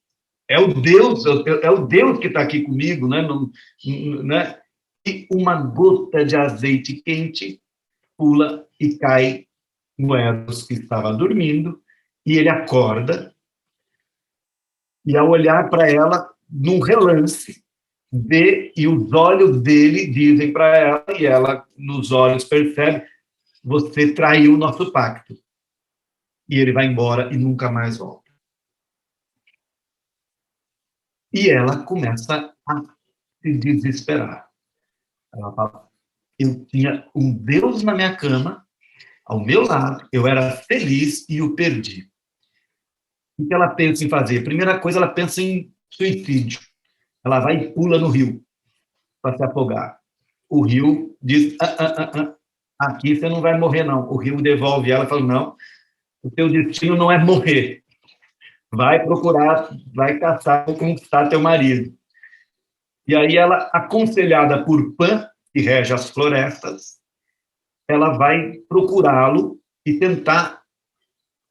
é o Deus que está aqui comigo, né? Não, né? E uma gota de azeite quente pula e cai no Eros, que estava dormindo, e ele acorda, e ao olhar para ela, num relance, vê, e os olhos dele dizem para ela, e ela, nos olhos, percebe, você traiu o nosso pacto. E ele vai embora e nunca mais volta. E ela começa a se desesperar. Ela fala, eu tinha um Deus na minha cama, ao meu lado, eu era feliz e o perdi. O que ela pensa em fazer? Primeira coisa, ela pensa em suicídio. Ela vai e pula no rio para se afogar. O rio diz, aqui você não vai morrer, não. O rio devolve ela e fala, não, o teu destino não é morrer. Vai procurar, vai caçar ou conquistar teu marido. E aí ela, aconselhada por Pan, que rege as florestas, ela vai procurá-lo e tentar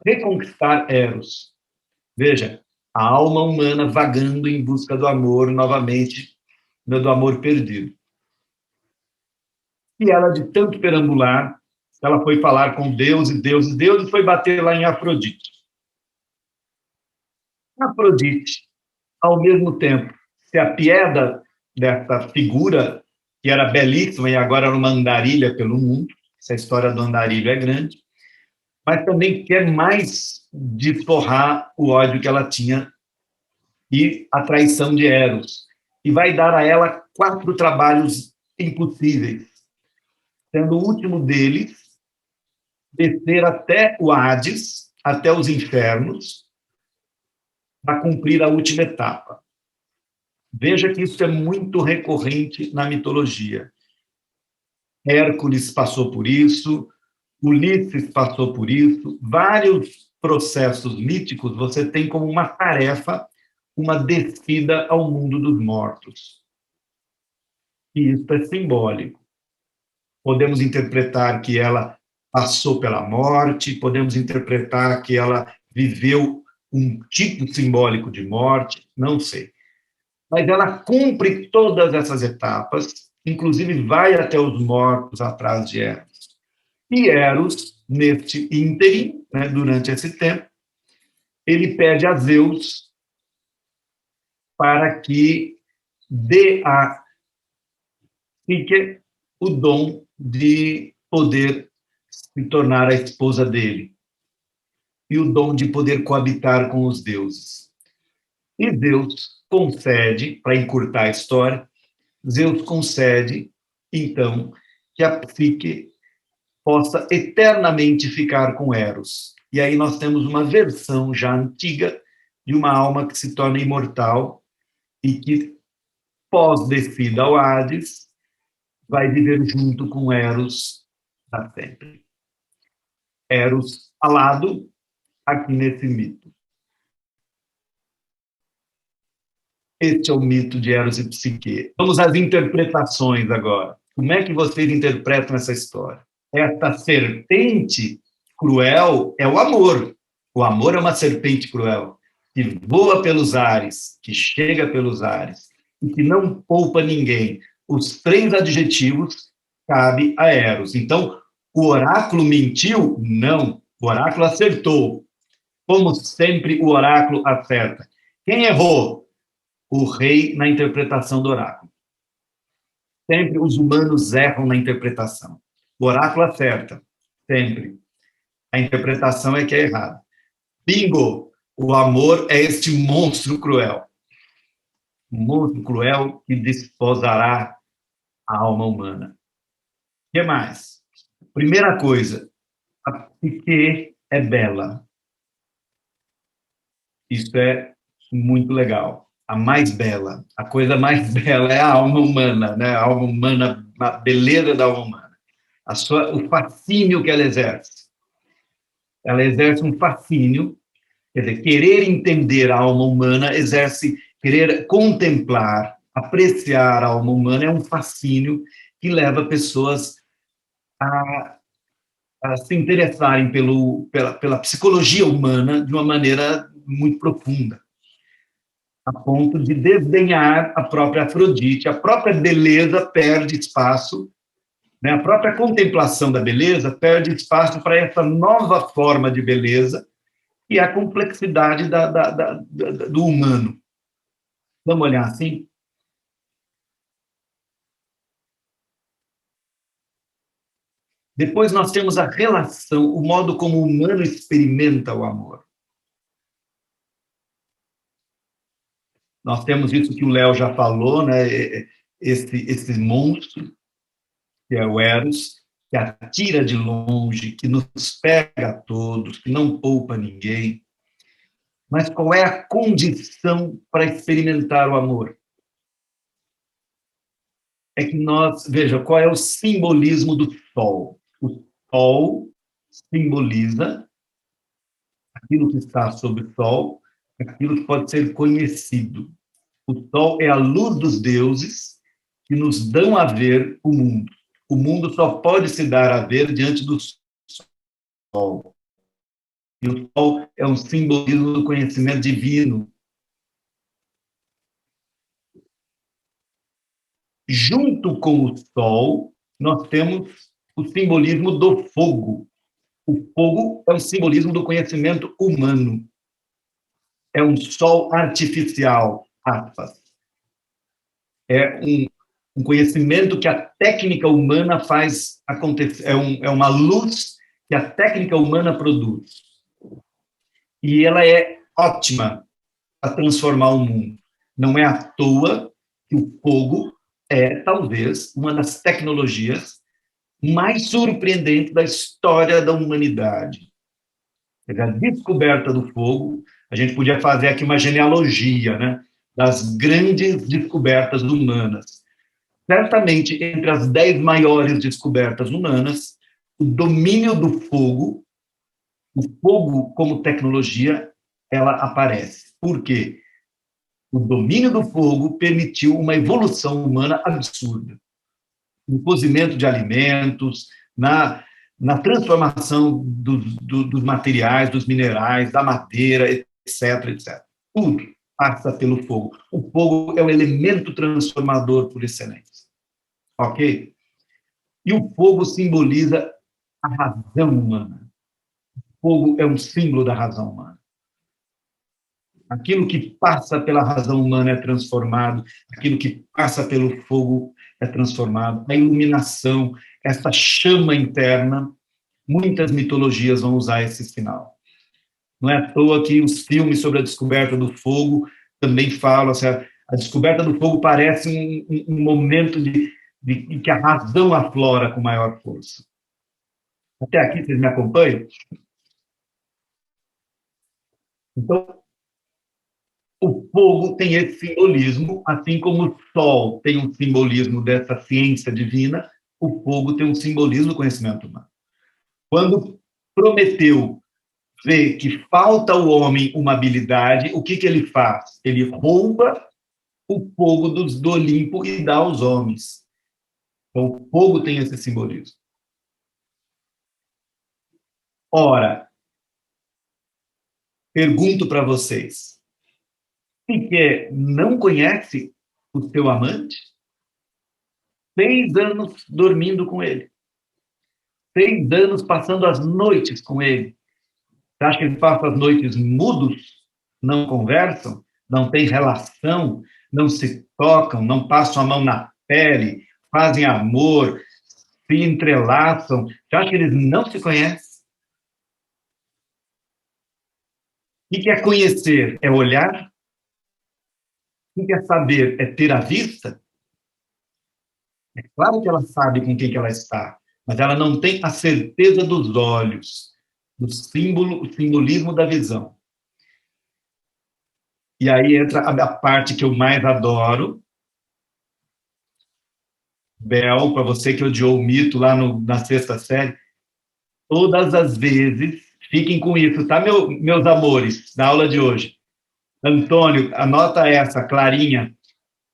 reconquistar Eros. Veja, a alma humana vagando em busca do amor novamente, do amor perdido. E ela, de tanto perambular, ela foi falar com Deus e foi bater lá em Afrodite. Afrodite, ao mesmo tempo, se apieda dessa figura, que era belíssima e agora era uma andarilha pelo mundo, essa história do andarilho é grande, mas também quer mais desforrar o ódio que ela tinha e a traição de Eros. E vai dar a ela 4 trabalhos impossíveis, sendo o último deles descer até o Hades, até os infernos, para cumprir a última etapa. Veja que isso é muito recorrente na mitologia. Hércules passou por isso, Ulisses passou por isso, vários processos míticos você tem como uma tarefa, uma descida ao mundo dos mortos. E isso é simbólico. Podemos interpretar que ela passou pela morte, podemos interpretar que ela viveu um tipo simbólico de morte, não sei. Mas ela cumpre todas essas etapas, inclusive vai até os mortos atrás de Eros. E Eros, neste ínterim, né, durante esse tempo, ele pede a Zeus para que dê a Psique o dom de poder se tornar a esposa dele e o dom de poder coabitar com os deuses. E Deus concede, para encurtar a história, Zeus concede, então, que a Psique possa eternamente ficar com Eros. E aí nós temos uma versão já antiga de uma alma que se torna imortal e que, pós-descida ao Hades, vai viver junto com Eros para sempre. Eros alado aqui nesse mito. Este é o mito de Eros e Psique. Vamos às interpretações agora. Como é que vocês interpretam essa história? Esta serpente cruel é o amor. O amor é uma serpente cruel, que voa pelos ares, que chega pelos ares, e que não poupa ninguém. Os 3 adjetivos cabe a Eros. Então, o oráculo mentiu? Não. O oráculo acertou. Como sempre, o oráculo acerta. Quem errou? O rei na interpretação do oráculo. Sempre os humanos erram na interpretação. O oráculo acerta, sempre. A interpretação é que é errada. Bingo! O amor é este monstro cruel. Um monstro cruel que desposará a alma humana. O que mais? Primeira coisa, a Psique é bela. Isso é muito legal. A mais bela, a coisa mais bela é a alma humana, né? A alma humana, a beleza da alma humana. O fascínio que ela exerce. Ela exerce um fascínio, quer dizer, querer entender a alma humana exerce, querer contemplar, apreciar a alma humana é um fascínio que leva pessoas a se interessarem pela psicologia humana de uma maneira muito profunda, a ponto de desdenhar a própria Afrodite. A própria beleza perde espaço, né? A própria contemplação da beleza perde espaço para essa nova forma de beleza, que é a complexidade do humano. Vamos olhar assim? Depois nós temos a relação, o modo como o humano experimenta o amor. Nós temos isso que o Léo já falou, né? Esse monstro, que é o Eros, que atira de longe, que nos pega a todos, que não poupa ninguém. Mas qual é a condição para experimentar o amor? É que veja, qual é o simbolismo do sol? O sol simboliza aquilo que está sob o sol, aquilo que pode ser conhecido. O sol é a luz dos deuses que nos dão a ver o mundo. O mundo só pode se dar a ver diante do sol. E o sol é um simbolismo do conhecimento divino. Junto com o sol, nós temos o simbolismo do fogo. O fogo é um simbolismo do conhecimento humano. É um sol artificial, aspas. É um conhecimento que a técnica humana faz acontecer. É uma luz que a técnica humana produz. E ela é ótima para transformar o mundo. Não é à toa que o fogo é, talvez, uma das tecnologias mais surpreendentes da história da humanidade. A descoberta do fogo, a gente podia fazer aqui uma genealogia, né, das grandes descobertas humanas. certamente, entre as 10 maiores descobertas humanas, o domínio do fogo, o fogo como tecnologia, ela aparece. Por quê? O domínio do fogo permitiu uma evolução humana absurda. No cozimento de alimentos, na transformação dos materiais, dos minerais, da madeira, etc, etc. Tudo passa pelo fogo. O fogo é o elemento transformador por excelência. Ok? E o fogo simboliza a razão humana. O fogo é um símbolo da razão humana. Aquilo que passa pela razão humana é transformado, aquilo que passa pelo fogo é transformado. A iluminação, essa chama interna, muitas mitologias vão usar esse sinal. Não é à toa que os filmes sobre a descoberta do fogo também falam, assim, a descoberta do fogo parece um momento de que a razão aflora com maior força. Até aqui, vocês me acompanham? Então, o fogo tem esse simbolismo, assim como o sol tem um simbolismo dessa ciência divina, o fogo tem um simbolismo do conhecimento humano. Quando Prometeu vê que falta ao homem uma habilidade, o que ele faz? Ele rouba o fogo do Olimpo e dá aos homens. Então, o fogo tem esse simbolismo. Ora, pergunto para vocês, se não conhece o seu amante? 6 anos dormindo com ele. 6 anos passando as noites com ele. Você acha que eles passam as noites mudos? Não conversam? Não têm relação? Não se tocam? Não passam a mão na pele? Fazem amor? Se entrelaçam? Você acha que eles não se conhecem? O que é conhecer? É olhar? O que é saber? É ter a vista? É claro que ela sabe com quem que ela está, mas ela não tem a certeza dos olhos, do símbolo, o simbolismo da visão. E aí entra a parte que eu mais adoro. Bel, para você que odiou o mito lá na 6ª série, todas as vezes, fiquem com isso, tá, meus amores, da aula de hoje. Antônio, anota essa, Clarinha,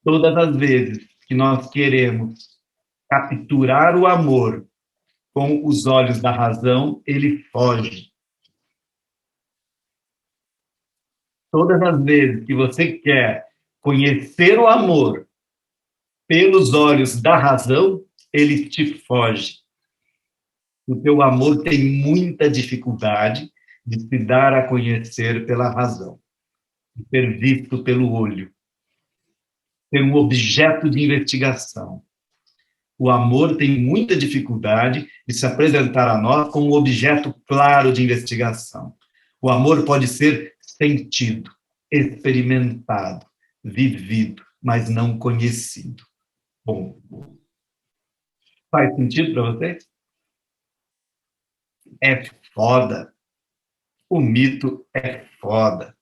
todas as vezes que nós queremos capturar o amor com os olhos da razão, ele foge. Todas as vezes que você quer conhecer o amor pelos olhos da razão, ele te foge. O teu amor tem muita dificuldade de se dar a conhecer pela razão, de ser visto pelo olho, ser um objeto de investigação. O amor tem muita dificuldade de se apresentar a nós como um objeto claro de investigação. O amor pode ser sentido, experimentado, vivido, mas não conhecido. Bom, faz sentido para vocês? É foda. O mito é foda.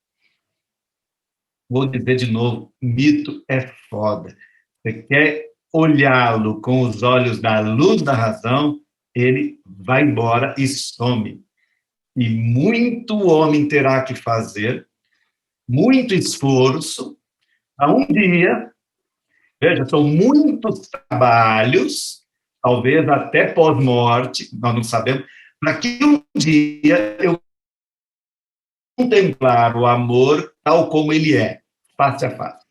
Vou dizer de novo, mito é foda. Você quer olhá-lo com os olhos da luz da razão, ele vai embora e some. E muito homem terá que fazer, muito esforço, a um dia, veja, são muitos trabalhos, talvez até pós-morte, nós não sabemos, para que um dia eu contemplar o amor tal como ele é, face a face.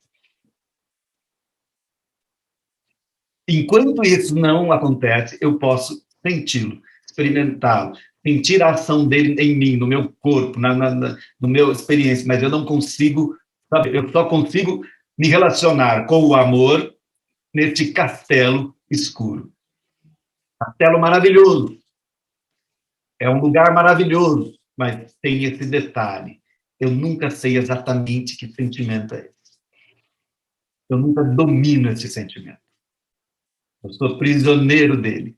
Enquanto isso não acontece, eu posso senti-lo, experimentá-lo, sentir a ação dele em mim, no meu corpo, no meu experiência, mas eu não consigo, sabe, eu só consigo me relacionar com o amor neste castelo escuro. Castelo maravilhoso. É um lugar maravilhoso, mas tem esse detalhe. Eu nunca sei exatamente que sentimento é esse. Eu nunca domino esse sentimento. Eu sou prisioneiro dele.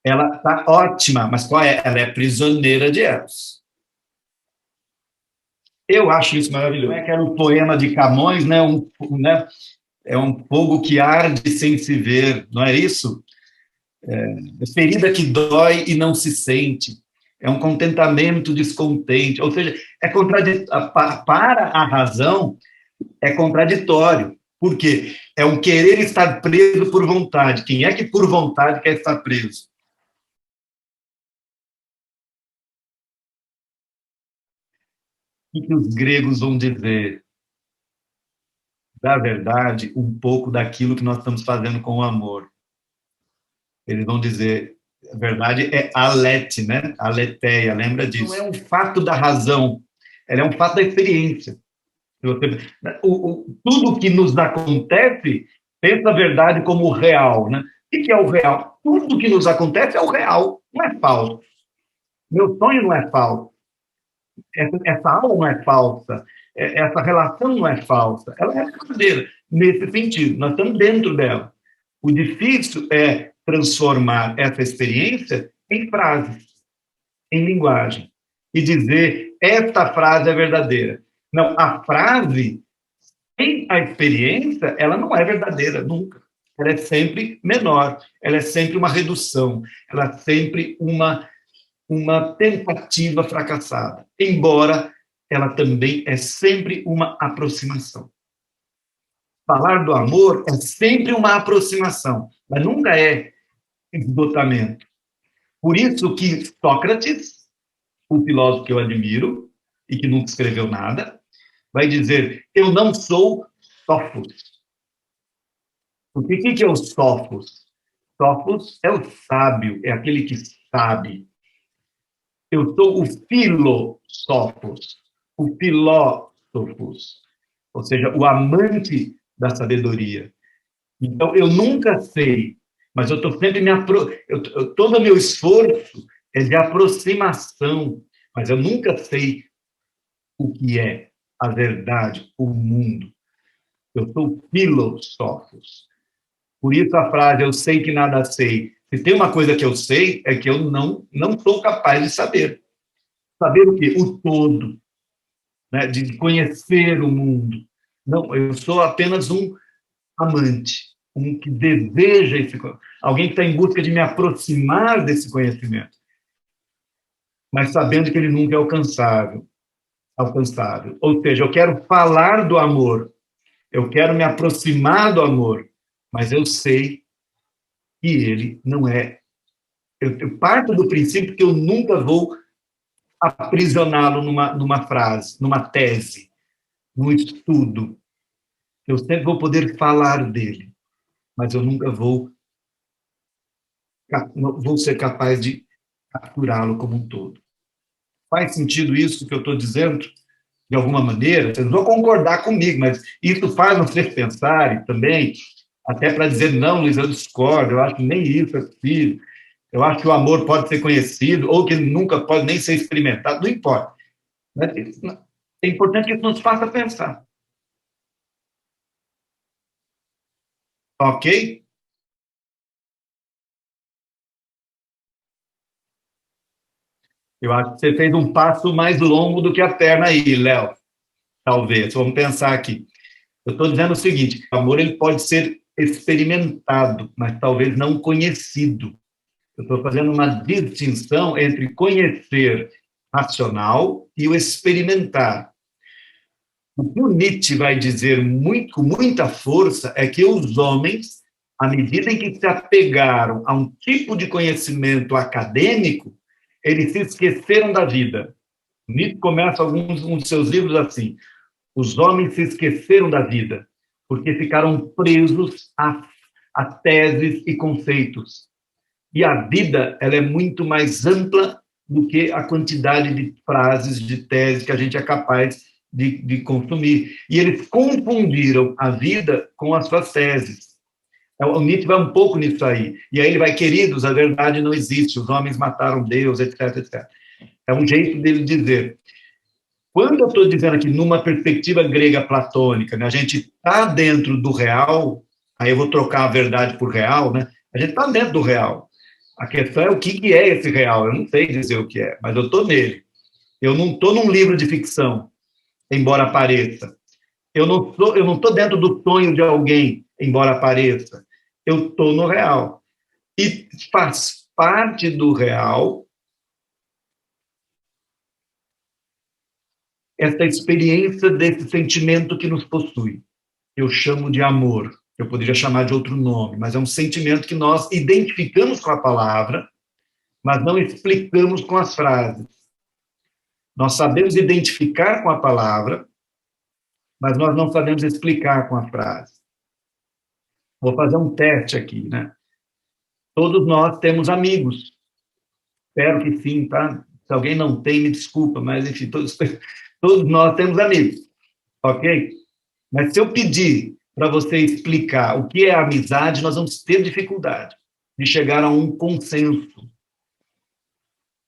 Ela está ótima, mas qual é? Ela é prisioneira de Eros. Eu acho isso maravilhoso. É que era um poema de Camões, né? é um fogo que arde sem se ver, não é isso? Ferida que dói e não se sente. É um contentamento descontente. Ou seja, para a razão, é contraditório. Por quê? É um querer estar preso por vontade. Quem é que por vontade quer estar preso? O que os gregos vão dizer? Da verdade, um pouco daquilo que nós estamos fazendo com o amor. Eles vão dizer, a verdade é alete, né? Aletheia, lembra disso? Não é um fato da razão, ela é um fato da experiência. Tudo que nos acontece, pensa a verdade como real, né? O que é o real? Tudo que nos acontece é o real, não é falso. Meu sonho não é falso. Essa aula não é falsa. Essa relação não é falsa. Ela é verdadeira, nesse sentido. Nós estamos dentro dela. O difícil é transformar essa experiência em frases, em linguagem, e dizer, esta frase é verdadeira. Não, a frase, sem a experiência, ela não é verdadeira, nunca. Ela é sempre menor, ela é sempre uma redução, ela é sempre uma tentativa fracassada, embora ela também é sempre uma aproximação. Falar do amor é sempre uma aproximação, mas nunca é esgotamento. Por isso que Sócrates, o filósofo que eu admiro e que nunca escreveu nada, vai dizer, eu não sou Sófos. Porque o que é o Sófos? Sófos é o sábio, é aquele que sabe. Eu sou o filósofos, o filósofos, ou seja, o amante da sabedoria. Então, eu nunca sei, mas eu estou sempre todo o meu esforço é de aproximação, mas eu nunca sei o que é a verdade, o mundo. Eu sou filósofos. Por isso a frase, eu sei que nada sei. Se tem uma coisa que eu sei, é que eu não sou capaz de saber. Saber o quê? O todo, né? De conhecer o mundo. Não, eu sou apenas um amante, um que deseja alguém que está em busca de me aproximar desse conhecimento, mas sabendo que ele nunca é alcançável. Ou seja, eu quero falar do amor, eu quero me aproximar do amor, mas eu sei que ele não é. Eu parto do princípio que eu nunca vou aprisioná-lo numa frase, numa tese, num estudo. Eu sempre vou poder falar dele, mas eu nunca vou ser capaz de capturá-lo como um todo. Faz sentido isso que eu estou dizendo? De alguma maneira? Vocês não vão concordar comigo, mas isso faz vocês pensarem também, até para dizer, não, Luiz, eu discordo, eu acho que nem isso é possível, eu acho que o amor pode ser conhecido, ou que ele nunca pode nem ser experimentado, não importa. É importante que isso nos faça pensar. Ok? Eu acho que você fez um passo mais longo do que a perna aí, Léo. Talvez. Vamos pensar aqui. Eu estou dizendo o seguinte: o amor ele pode ser experimentado, mas talvez não conhecido. Eu estou fazendo uma distinção entre conhecer racional e o experimentar. O que o Nietzsche vai dizer com muita força é que os homens, à medida em que se apegaram a um tipo de conhecimento acadêmico, eles se esqueceram da vida. Nietzsche começa um de seus livros assim: os homens se esqueceram da vida, porque ficaram presos a teses e conceitos. E a vida ela é muito mais ampla do que a quantidade de frases, de teses que a gente é capaz de consumir. E eles confundiram a vida com as suas teses. O Nietzsche vai um pouco nisso aí. E aí ele vai, queridos, a verdade não existe, os homens mataram Deus, etc, etc. É um jeito dele dizer. Quando eu estou dizendo aqui, numa perspectiva grega platônica, né, a gente está dentro do real, aí eu vou trocar a verdade por real, né? A gente está dentro do real. A questão é o que é esse real. Eu não sei dizer o que é, mas eu estou nele. Eu não estou num livro de ficção, embora pareça. Eu não estou dentro do sonho de alguém, embora pareça. Eu estou no real. E faz parte do real essa experiência desse sentimento que nos possui. Eu chamo de amor. Eu poderia chamar de outro nome, mas é um sentimento que nós identificamos com a palavra, mas não explicamos com as frases. Nós sabemos identificar com a palavra, mas nós não sabemos explicar com a frase. Vou fazer um teste aqui, né? Todos nós temos amigos. Espero que sim, tá? Se alguém não tem, me desculpa, mas, enfim, todos nós temos amigos, ok? Mas se eu pedir para você explicar o que é amizade, nós vamos ter dificuldade de chegar a um consenso.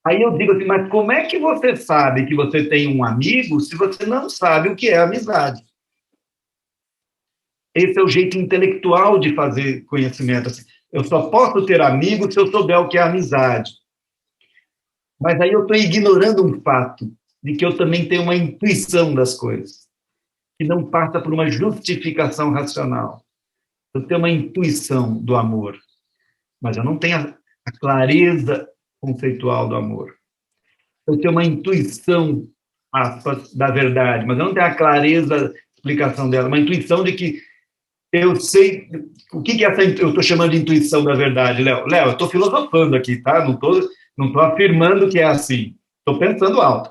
Aí eu digo assim, mas como é que você sabe que você tem um amigo se você não sabe o que é amizade? Esse é o jeito intelectual de fazer conhecimento. Assim, eu só posso ter amigos se eu souber o que é amizade. Mas aí eu estou ignorando um fato, de que eu também tenho uma intuição das coisas, que não passa por uma justificação racional. Eu tenho uma intuição do amor, mas eu não tenho a clareza conceitual do amor. Eu tenho uma intuição, aspas, da verdade, mas eu não tenho a clareza explicação dela, uma intuição de que eu sei o que é essa. Eu estou chamando de intuição da verdade, Léo. Léo, eu estou filosofando aqui, tá? Não tô afirmando que é assim. Estou pensando alto.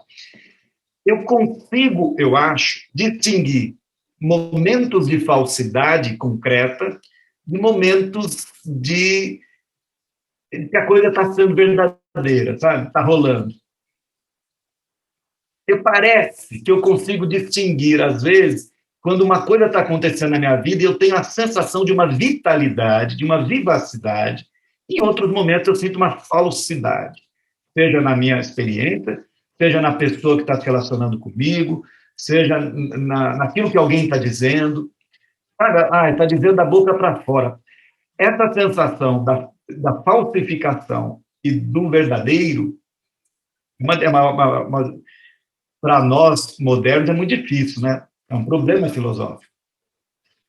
Eu consigo, eu acho, distinguir momentos de falsidade concreta de momentos de que a coisa está sendo verdadeira, sabe? Está rolando. Parece que eu consigo distinguir, às vezes, quando uma coisa está acontecendo na minha vida e eu tenho a sensação de uma vitalidade, de uma vivacidade. Em outros momentos eu sinto uma falsidade, seja na minha experiência, seja na pessoa que está se relacionando comigo, seja naquilo que alguém está dizendo. Está dizendo da boca para fora. Essa sensação da falsificação e do verdadeiro, para nós modernos é muito difícil, né? É um problema filosófico.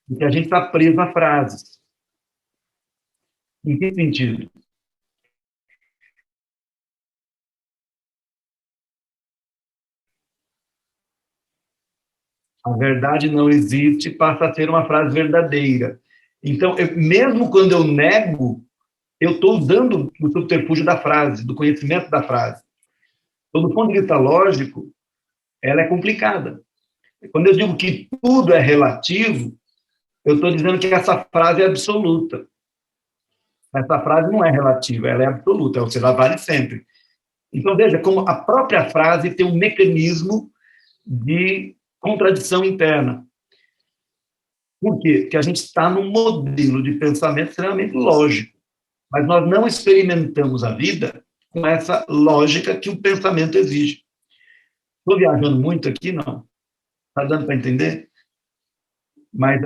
Porque a gente está preso a frases. Em que sentido? A verdade não existe, passa a ser uma frase verdadeira. Então, mesmo quando eu nego, eu estou usando o subterfúgio da frase, do conhecimento da frase. Então, do ponto de vista lógico, ela é complicada. Quando eu digo que tudo é relativo, eu estou dizendo que essa frase é absoluta. Essa frase não é relativa, ela é absoluta, ou seja, ela vale sempre. Então, veja como a própria frase tem um mecanismo de contradição interna. Por quê? Porque a gente está num modelo de pensamento extremamente lógico, mas nós não experimentamos a vida com essa lógica que o pensamento exige. Estou viajando muito aqui? Não. Está dando para entender? Mas,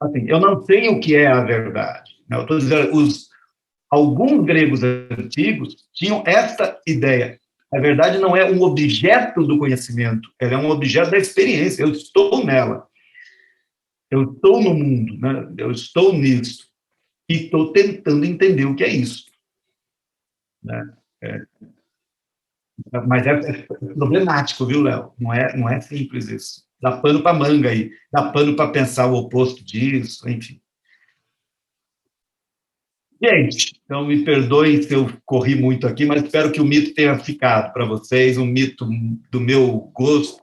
assim, eu não sei o que é a verdade. Eu estou dizendo, alguns gregos antigos tinham esta ideia. A verdade não é um objeto do conhecimento, ela é um objeto da experiência. Eu estou nela. Eu estou no mundo, né? Eu estou nisso. E estou tentando entender o que é isso. Né? Mas é problemático, viu, Léo? Não é simples isso. Dá pano para manga aí. Dá pano para pensar o oposto disso, enfim. Gente, então me perdoem se eu corri muito aqui, mas espero que o mito tenha ficado para vocês, um mito do meu gosto,